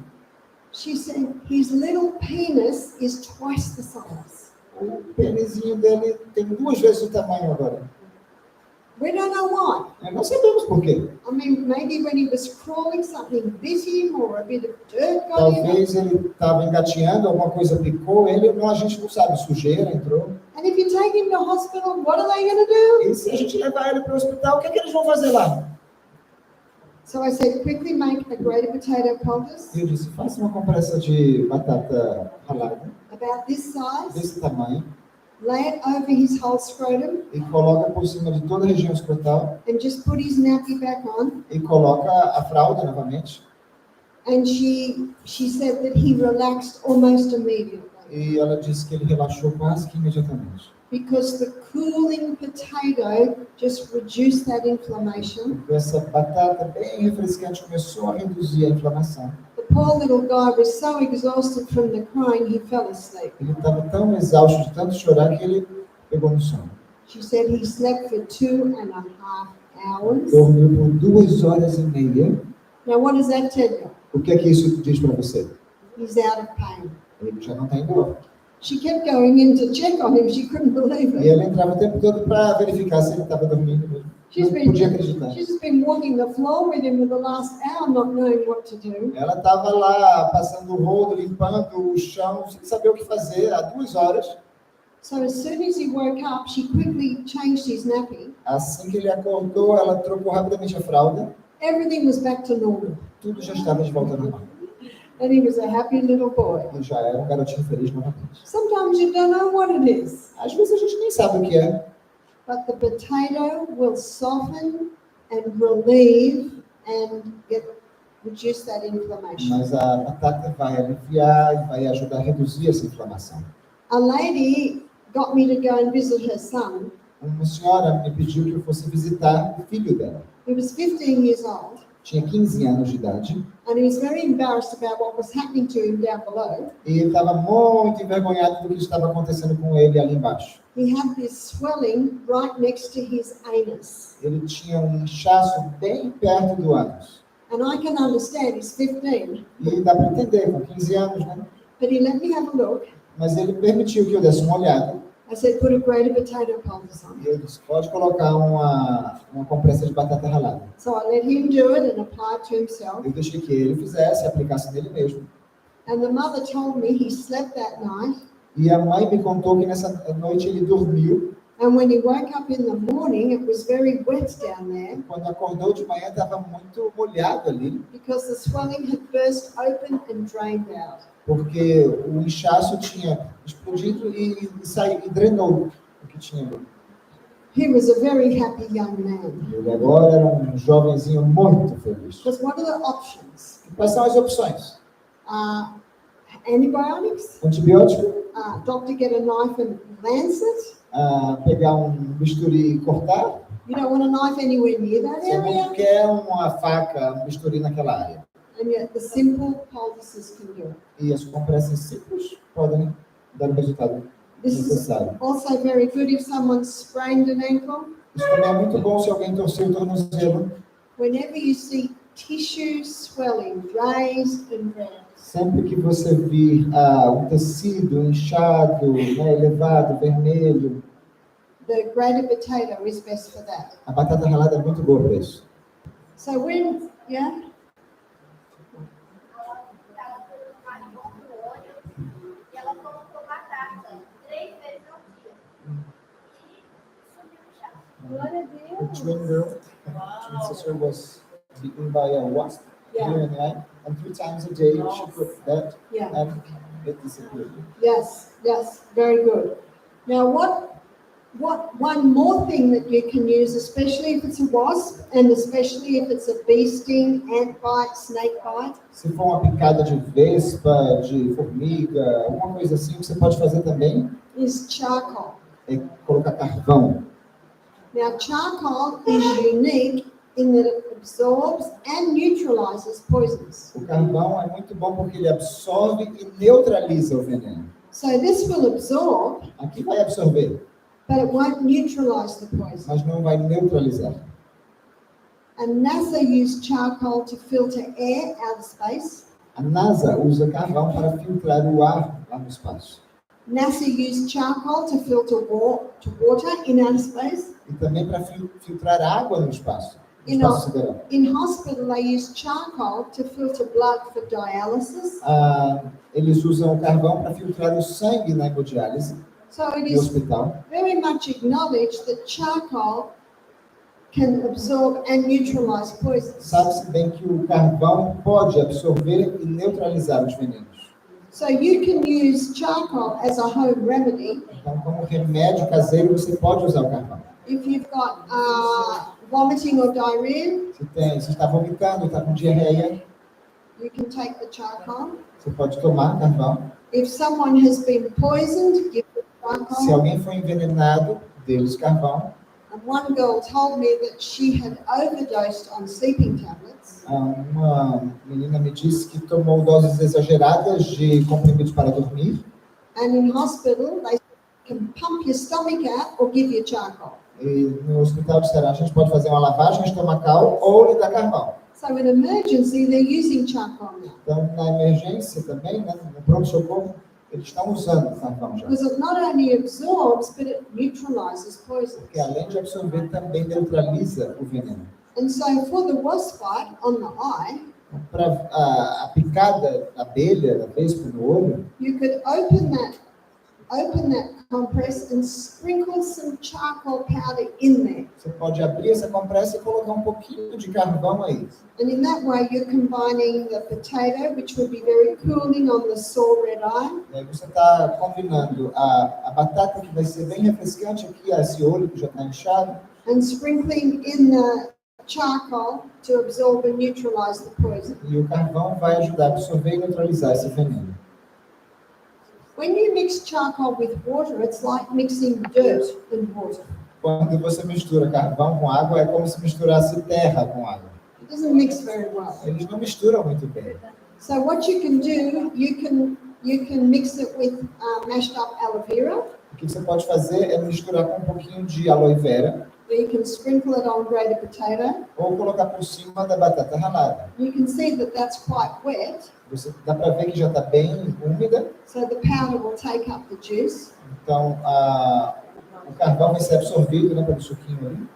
B: She said, "His little penis is twice the size."
A: O pênisinho dele tem 2 vezes o tamanho agora.
B: We don't know why.
A: Não sabemos por quê.
B: I mean, maybe when he was crawling, something bit him or a bit of dirt got him.
A: Talvez ele estava engatinhando, alguma coisa picou ele, não, a gente não sabe, sujeira entrou.
B: And if you take him to hospital, what are they going to do?
A: E se a gente levar ele para o hospital, o que é que eles vão fazer lá?
B: So I said, quickly make a grated potato poultice
A: E eu disse, faça uma compressa de batata ralada,
B: about this size.
A: desse tamanho,
B: Lay it over his whole scrotum
A: e coloca por cima de toda a região escrotal,
B: and just put his nappy back on.
A: e coloca a fralda novamente.
B: And she said that he relaxed almost immediately
A: E ela disse que ele relaxou quase que imediatamente.
B: because the cooling potato just reduced that inflammation.
A: Porque essa batata bem refrescante começou a reduzir a inflamação.
B: The poor little guy was so exhausted from the crying, he fell asleep.
A: Ele estava tão exausto de tanto chorar que ele pegou no sono.
B: She said he slept for 2.5 hours.
A: Dormiu por 2 horas e meia.
B: Now, what does that tell you?
A: O que é que isso diz para você?
B: He's out of pain.
A: Ele já não tem dor.
B: She kept going in to check on him. She couldn't believe
A: E
B: it.
A: ela entrava o tempo todo para verificar se ele estava dormindo mesmo.
B: She's
A: Não podia acreditar.
B: just been walking the floor with him for the last hour, not knowing what to do.
A: Ela estava lá passando o rodo, limpando o chão, sem saber o que fazer, há 2 horas.
B: So as soon as he woke up, she quickly changed his nappy.
A: Assim que ele acordou, ela trocou rapidamente a fralda.
B: Everything was back to normal.
A: Tudo já estava de volta ao normal.
B: And he was a happy little boy.
A: E já era um garotinho feliz novamente.
B: Sometimes you don't know what it is,
A: Às vezes a gente nem sabe o que é,
B: but the potato will soften and relieve and reduce that inflammation.
A: mas a batata vai aliviar e vai ajudar a reduzir essa inflamação.
B: A lady got me to go and visit her son.
A: Uma senhora me pediu que eu fosse visitar o filho dela.
B: He was 15 years old,
A: Tinha 15 anos de idade
B: and he was very embarrassed about what was happening to him down below.
A: e ele estava muito envergonhado do que estava acontecendo com ele ali embaixo.
B: He had this swelling right next to his anus.
A: Ele tinha um inchaço bem perto do ânus.
B: And I can understand, he's 15,
A: E dá para entender, com 15 anos, né?
B: but he let me have a look.
A: Mas ele permitiu que eu desse uma olhada.
B: I said, put a grated potato poultice on.
A: E eu disse, pode colocar uma compressa de batata ralada.
B: So I let him do it and apply it to himself.
A: Eu deixei que ele fizesse, aplicasse nele mesmo.
B: And the mother told me he slept that night
A: E a mãe me contou que nessa noite ele dormiu
B: And when he woke up in the morning, it was very wet down there
A: Quando acordou de manhã, estava muito molhado ali,
B: because the swelling had burst open and drained out.
A: porque o inchaço tinha explodido e drenou o que tinha ali.
B: He was a very happy young man.
A: Ele agora era um jovenzinho muito feliz.
B: Because what are the options?
A: Quais são as opções?
B: Antibiotics,
A: Antibiótico,
B: doctor get a knife and lance it.
A: pegar um bisturi e cortar.
B: You don't want a knife anywhere near that
A: Você não
B: area.
A: quer uma faca, um bisturi naquela área.
B: And yet the simple poultices can do it.
A: E as compressas simples podem dar o resultado
B: This is
A: necessário.
B: also very good if someone sprained an ankle.
A: Isso também é muito bom se alguém torcer o tornozelo.
B: Whenever you see tissue swelling, raised and red,
A: Sempre que você vir um tecido inchado, né, elevado, vermelho,
B: the grated potato is best for that.
A: a batata ralada é muito boa para isso.
B: So when, yeah,
C: E ela colocou batata 3 vezes ao dia. E subiu o chá. Glória a
A: A
C: Deus.
A: twin girl, twin sister was bitten by a wasp
B: Yeah.
A: here in the eye, and 3 times a day she put that,
B: yeah.
A: and it disappeared.
B: Yes, very good. Now, what one more thing that you can use, especially if it's a wasp, and especially if it's a bee sting, ant bite, snake bite,
A: Se for uma picada de vespa, de formiga, alguma coisa assim, o que você pode fazer também
B: is charcoal.
A: é colocar carvão.
B: Now, charcoal is unique in that it absorbs and neutralizes poisons.
A: O carvão é muito bom porque ele absorve e neutraliza o veneno.
B: So this will absorb,
A: Aqui vai absorver,
B: but it won't neutralize the poison.
A: mas não vai neutralizar.
B: And NASA used charcoal to filter air out of space.
A: A NASA usa carvão para filtrar o ar lá no espaço.
B: NASA used charcoal to filter water in outer space.
A: E também para filtrar água no espaço, no
B: E não.
A: espaço sideral.
B: In hospital, they use charcoal to filter blood for dialysis.
A: Eles usam o carvão para filtrar o sangue na hemodiálise
B: So it
A: no
B: is
A: hospital.
B: very much acknowledged that charcoal can absorb and neutralize poisons.
A: Sabe-se bem que o carvão pode absorver e neutralizar os venenos.
B: So you can use charcoal as a home remedy
A: Então, como remédio caseiro, você pode usar o carvão.
B: if you've got vomiting or diarrhea.
A: Se está vomitando, está com diarreia,
B: You can take the charcoal.
A: você pode tomar carvão.
B: If someone has been poisoned, give them
A: Se
B: charcoal.
A: alguém foi envenenado, dê-lhes carvão.
B: And one girl told me that she had overdosed on sleeping tablets.
A: Uma menina me disse que tomou doses exageradas de comprimidos para dormir.
B: And in hospital, they can pump your stomach out or give you charcoal.
A: E no hospital disseram, a gente pode fazer uma lavagem estomacal ou lhe dar carvão.
B: So in emergency, they're using charcoal now.
A: Então, na emergência também, né, no pronto-socorro, eles estão usando carvão já.
B: Because it not only absorbs, but it neutralizes poisons.
A: Porque além de absorver, também neutraliza o veneno.
B: And so for the wasp bite on the eye,
A: Para a picada da abelha, da vespa no olho,
B: you could open that compress and sprinkle some charcoal powder in there.
A: você pode abrir essa compressa e colocar um pouquinho de carvão aí.
B: And in that way, you're combining the potato, which would be very cooling on the sore red eye,
A: E aí você está combinando a batata, que vai ser bem refrescante aqui, esse olho que já está inchado,
B: and sprinkling in the charcoal to absorb and neutralize the poison.
A: e o carvão vai ajudar a absorver e neutralizar esse veneno.
B: When you mix charcoal with water, it's like mixing dirt and water.
A: Quando você mistura carvão com água, é como se misturasse terra com água.
B: It doesn't mix very well.
A: Eles não misturam muito bem.
B: So what you can do, you can mix it with mashed up aloe vera,
A: O que você pode fazer é misturar com um pouquinho de aloe vera,
B: or you can sprinkle it on grated potato.
A: ou colocar por cima da batata ralada.
B: You can see that that's quite wet,
A: Dá para ver que já está bem úmida,
B: so the powder will take up the juice.
A: então o carvão vai ser absorvido, né, pelo suquinho ali.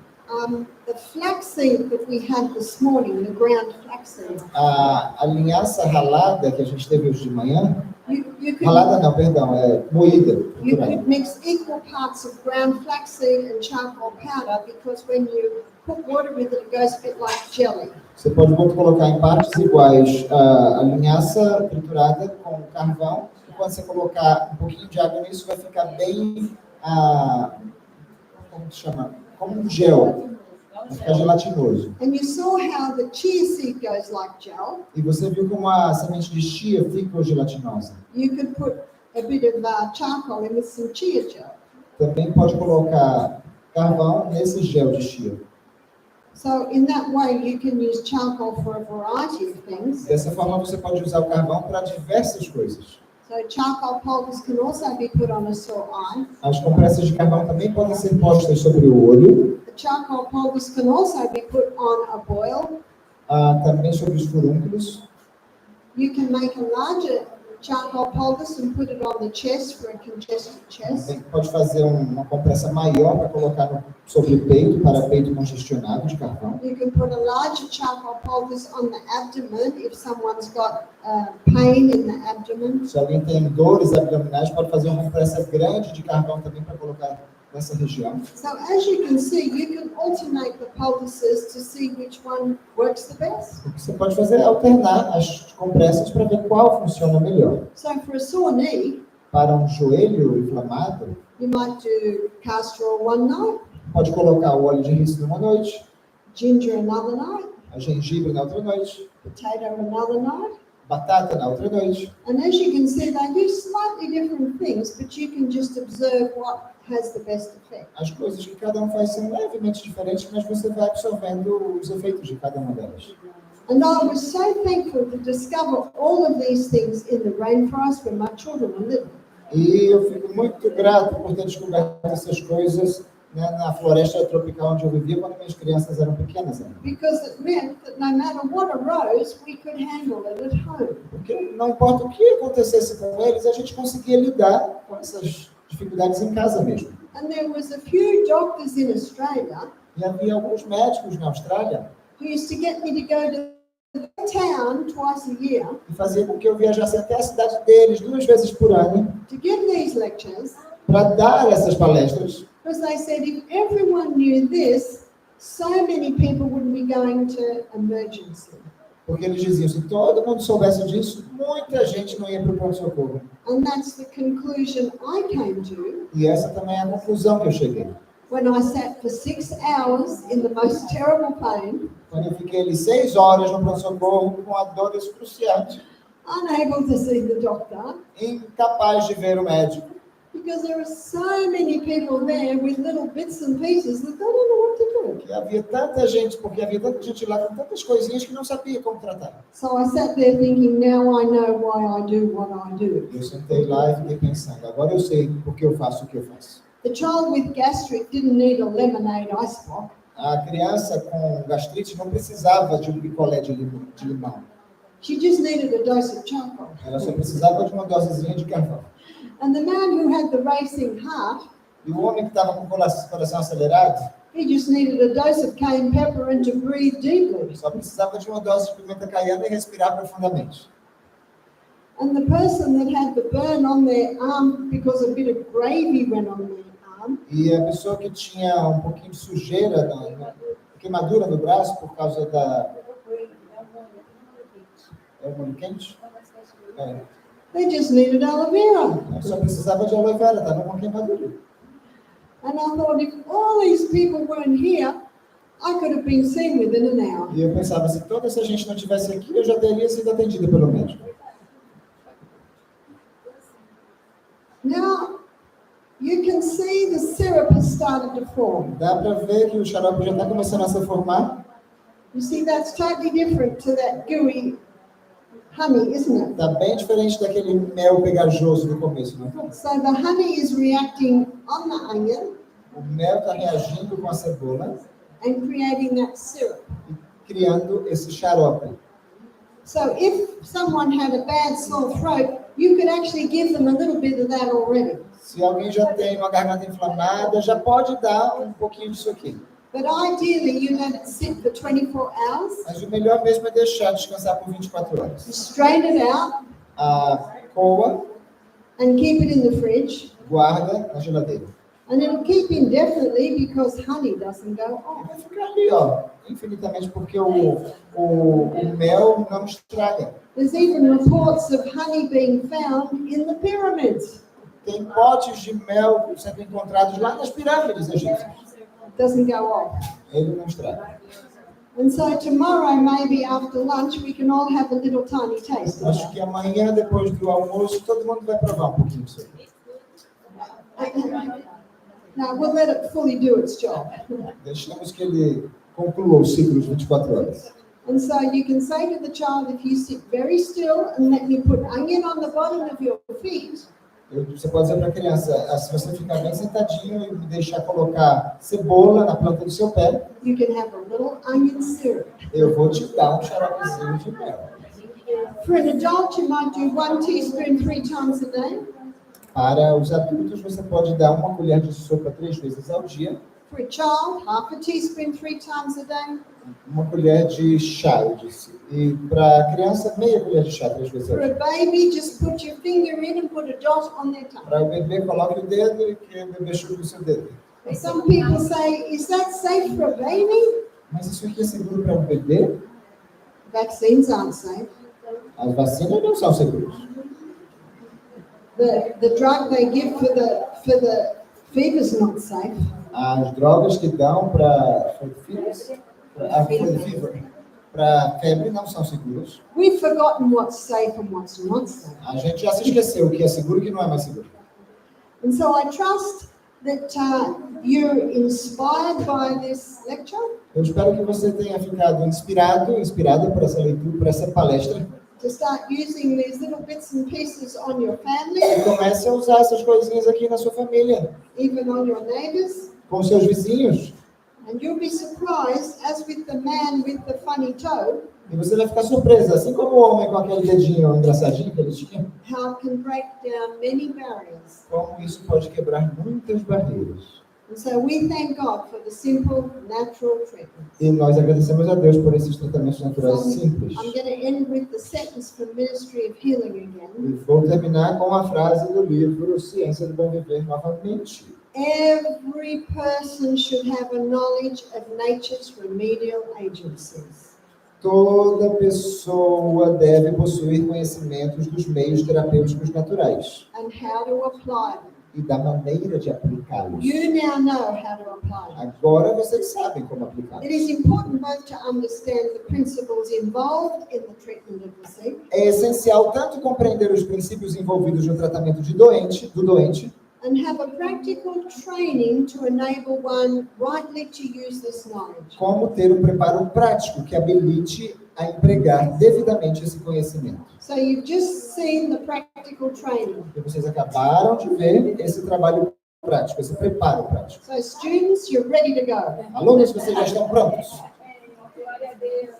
B: The flaxseed that we had this morning, the ground flaxseed,
A: A linhaça ralada que a gente teve hoje de manhã,
B: You
A: Ralada não, perdão, moída.
B: You
A: triturada.
B: could mix equal parts of ground flaxseed and charcoal powder because when you put water with it, it goes a bit like jelly.
A: Você pode colocar em partes iguais a linhaça triturada com carvão, e quando você colocar um pouquinho de água nisso, vai ficar bem, como se chama? Como um gel, vai ficar gelatinoso.
B: And you saw how the chia seed goes like gel.
A: E você viu como a semente de chia fica gelatinosa.
B: You could put a bit of charcoal in with some chia gel.
A: Também pode colocar carvão nesse gel de chia.
B: So in that way, you can use charcoal for a variety of things.
A: Dessa forma, você pode usar o carvão para diversas coisas.
B: So charcoal powders can also be put on a sore eye.
A: As compressas de carvão também podem ser postas sobre o olho,
B: The charcoal powders can also be put on a boil.
A: também sobre os furúnculos.
B: You can make a larger charcoal poultice and put it on the chest for a congested chest.
A: Também pode fazer uma compressa maior para colocar sobre o peito, para peito congestionado de carvão.
B: You can put a larger charcoal poultice on the abdomen if someone's got pain in the abdomen.
A: Se alguém tem dores abdominais, pode fazer uma compressa grande de carvão também para colocar nessa região.
B: So as you can see, you can alternate the poultices to see which one works the best.
A: O que você pode fazer é alternar as compressas para ver qual funciona melhor.
B: So for a sore knee,
A: Para um joelho inflamado,
B: you might do castor oil one night,
A: pode colocar o óleo de rícino uma noite,
B: ginger another night,
A: a gengibre na outra noite,
B: potato another night.
A: batata na outra noite.
B: And as you can see, they do slightly different things, but you can just observe what has the best effect.
A: As coisas que cada um faz são levemente diferentes, mas você vai absorvendo os efeitos de cada uma delas.
B: And I was so thankful to discover all of these things in the rainforest when my children were little.
A: E eu fico muito grato por ter descoberto essas coisas, né, na floresta tropical onde eu vivia quando minhas crianças eram pequenas ainda.
B: Because it meant that no matter what arose, we could handle it at home.
A: Porque não importa o que acontecesse com eles, a gente conseguia lidar com essas dificuldades em casa mesmo.
B: And there was a few doctors in Australia
A: E havia alguns médicos na Austrália
B: who used to get me to go to the town twice a year
A: que faziam com que eu viajasse até a cidade deles 2 vezes por ano
B: to give these lectures,
A: para dar essas palestras,
B: because they said if everyone knew this, so many people wouldn't be going to emergency.
A: porque eles diziam, se todo mundo soubesse disso, muita gente não ia para o pronto-socorro.
B: And that's the conclusion I came to
A: E essa também é a conclusão que eu cheguei.
B: when I sat for 6 hours in the most terrible pain,
A: Quando eu fiquei ali 6 horas no pronto-socorro com a dor excruciante,
B: unable to see the doctor,
A: incapaz de ver o médico,
B: because there are so many people there with little bits and pieces that they don't know what to do.
A: que havia tanta gente, porque havia tanta gente lá com tantas coisinhas que não sabia como tratar.
B: So I sat there thinking, now I know why I do what I do.
A: Eu sentei lá e fiquei pensando, agora eu sei por que eu faço o que eu faço.
B: The child with gastric didn't need a lemonade ice block.
A: A criança com gastrite não precisava de um picolé de limão.
B: She just needed a dose of charcoal.
A: Ela só precisava de uma dosezinha de carvão.
B: And the man who had the racing heart,
A: E o homem que estava com o coração acelerado,
B: he just needed a dose of cayenne pepper and to breathe deeply.
A: só precisava de uma dose de pimenta caiana e respirar profundamente.
B: And the person that had the burn on their arm because a bit of gravy went on their arm,
A: E a pessoa que tinha um pouquinho de sujeira, queimadura no braço por causa da... É o molho quente? É.
B: they just needed aloe vera.
A: Só precisava de aloe vera, estava com queimadura.
B: And I thought, if all these people weren't here, I could have been seen within an hour.
A: E eu pensava, se toda essa gente não estivesse aqui, eu já teria sido atendida pelo médico.
B: Now, you can see the syrup has started to form.
A: Dá para ver que o xarope já está começando a se formar.
B: You see, that's totally different to that gooey honey, isn't it?
A: Está bem diferente daquele mel pegajoso do começo, não é?
B: So the honey is reacting on the onion
A: O mel está reagindo com a cebola
B: and creating that syrup.
A: e criando esse xarope.
B: So if someone had a bad sore throat, you could actually give them a little bit of that already.
A: Se alguém já tem uma garganta inflamada, já pode dar um pouquinho disso aqui.
B: But ideally, you let it sit for 24 hours,
A: Mas o melhor mesmo é deixar descansar por 24 horas.
B: you strain it out,
A: coa,
B: and keep it in the fridge.
A: guarda na geladeira.
B: And it'll keep indefinitely because honey doesn't go
A: E
B: off.
A: vai ficar ali, ó, infinitamente, porque o mel não estraga.
B: There's even reports of honey being found in the pyramids.
A: Tem potes de mel sendo encontrados lá nas pirâmides egípcias.
B: It doesn't go off.
A: Ele não estraga.
B: And so tomorrow, maybe after lunch, we can all have a little tiny taste of
A: Acho
B: that.
A: que amanhã, depois do almoço, todo mundo vai provar um pouquinho disso aí.
B: Now, we'll let it fully do its job.
A: Deixamos que ele conclua o ciclo de 24 horas.
B: And so you can say to the child, if you sit very still and let me put onion on the bottom of your feet,
A: Você pode dizer para a criança, se você ficar bem sentadinho e me deixar colocar cebola na planta do seu pé,
B: you can have a little onion syrup.
A: eu vou te dar um xaropezinho de mel.
B: For an adult, you might do 1 teaspoon 3 times a day.
A: Para os adultos, você pode dar uma colher de sopa 3 vezes ao dia,
B: For a child, half a teaspoon 3 times a day.
A: uma colher de chá, eu disse. E para a criança, meia colher de chá 3 vezes ao
B: For a
A: dia.
B: baby, just put your finger in and put a dot on their tongue.
A: Para o bebê, coloque o dedo e que o bebê chupe o seu dedo.
B: Some people say, is that safe for a baby?
A: Mas isso aqui é seguro para um bebê?
B: Vaccines aren't safe.
A: As vacinas não são seguras.
B: The drug they give for the fever's not safe.
A: As drogas que dão para febre não são seguras.
B: We've forgotten what's safe and what's not safe.
A: A gente já se esqueceu o que é seguro e o que não é mais seguro.
B: And so I trust that you're inspired by this lecture
A: Eu espero que você tenha ficado inspirada por essa leitura, por essa palestra.
B: to start using these little bits and pieces on your
A: E
B: family,
A: comece a usar essas coisinhas aqui na sua família,
B: even on your neighbors.
A: com seus vizinhos.
B: And you'll be surprised, as with the man with the funny toe,
A: E você vai ficar surpresa, assim como o homem com aquele dedinho engraçadinho que ele tinha,
B: how it can break down many barriers.
A: como isso pode quebrar muitas barreiras.
B: And so we thank God for the simple, natural treatment.
A: E nós agradecemos a Deus por esses tratamentos naturais
B: So
A: simples.
B: I'm going to end with the sentence from Ministry of Healing
A: E
B: again.
A: vou terminar com a frase do livro Ciência do Bom Viver novamente.
B: Every person should have a knowledge of nature's remedial agencies.
A: Toda pessoa deve possuir conhecimentos dos meios terapêuticos naturais
B: And how to apply them.
A: e da maneira de aplicá-los.
B: You now know how to apply them.
A: Agora vocês sabem como aplicá-los.
B: It is important both to understand the principles involved in the treatment of the sick
A: É essencial tanto compreender os princípios envolvidos no tratamento do doente,
B: and have a practical training to enable one rightly to use this knowledge.
A: como ter um preparo prático que habilite a empregar devidamente esse conhecimento.
B: So you've just seen the practical training.
A: E vocês acabaram de ver esse trabalho prático, esse preparo prático.
B: So students, you're ready to go.
A: Alunos, vocês já estão prontos?
C: Glória a Deus.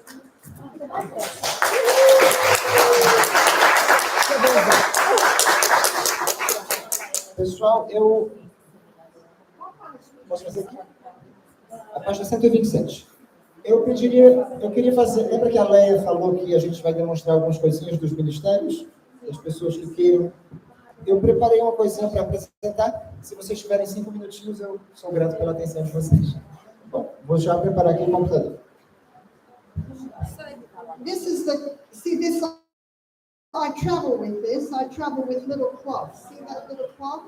A: Pessoal, eu... Posso fazer aqui? A página 127. Eu queria fazer... Lembra que a Leia falou que a gente vai demonstrar algumas coisinhas dos ministérios? Das pessoas que queiram. Eu preparei uma coisinha para apresentar. Se vocês tiverem 5 minutinhos, eu sou grato pela atenção de vocês. Bom, vou já preparar aqui o computador.
B: This is this, I travel with this. I travel with little cloths. See that little cloth?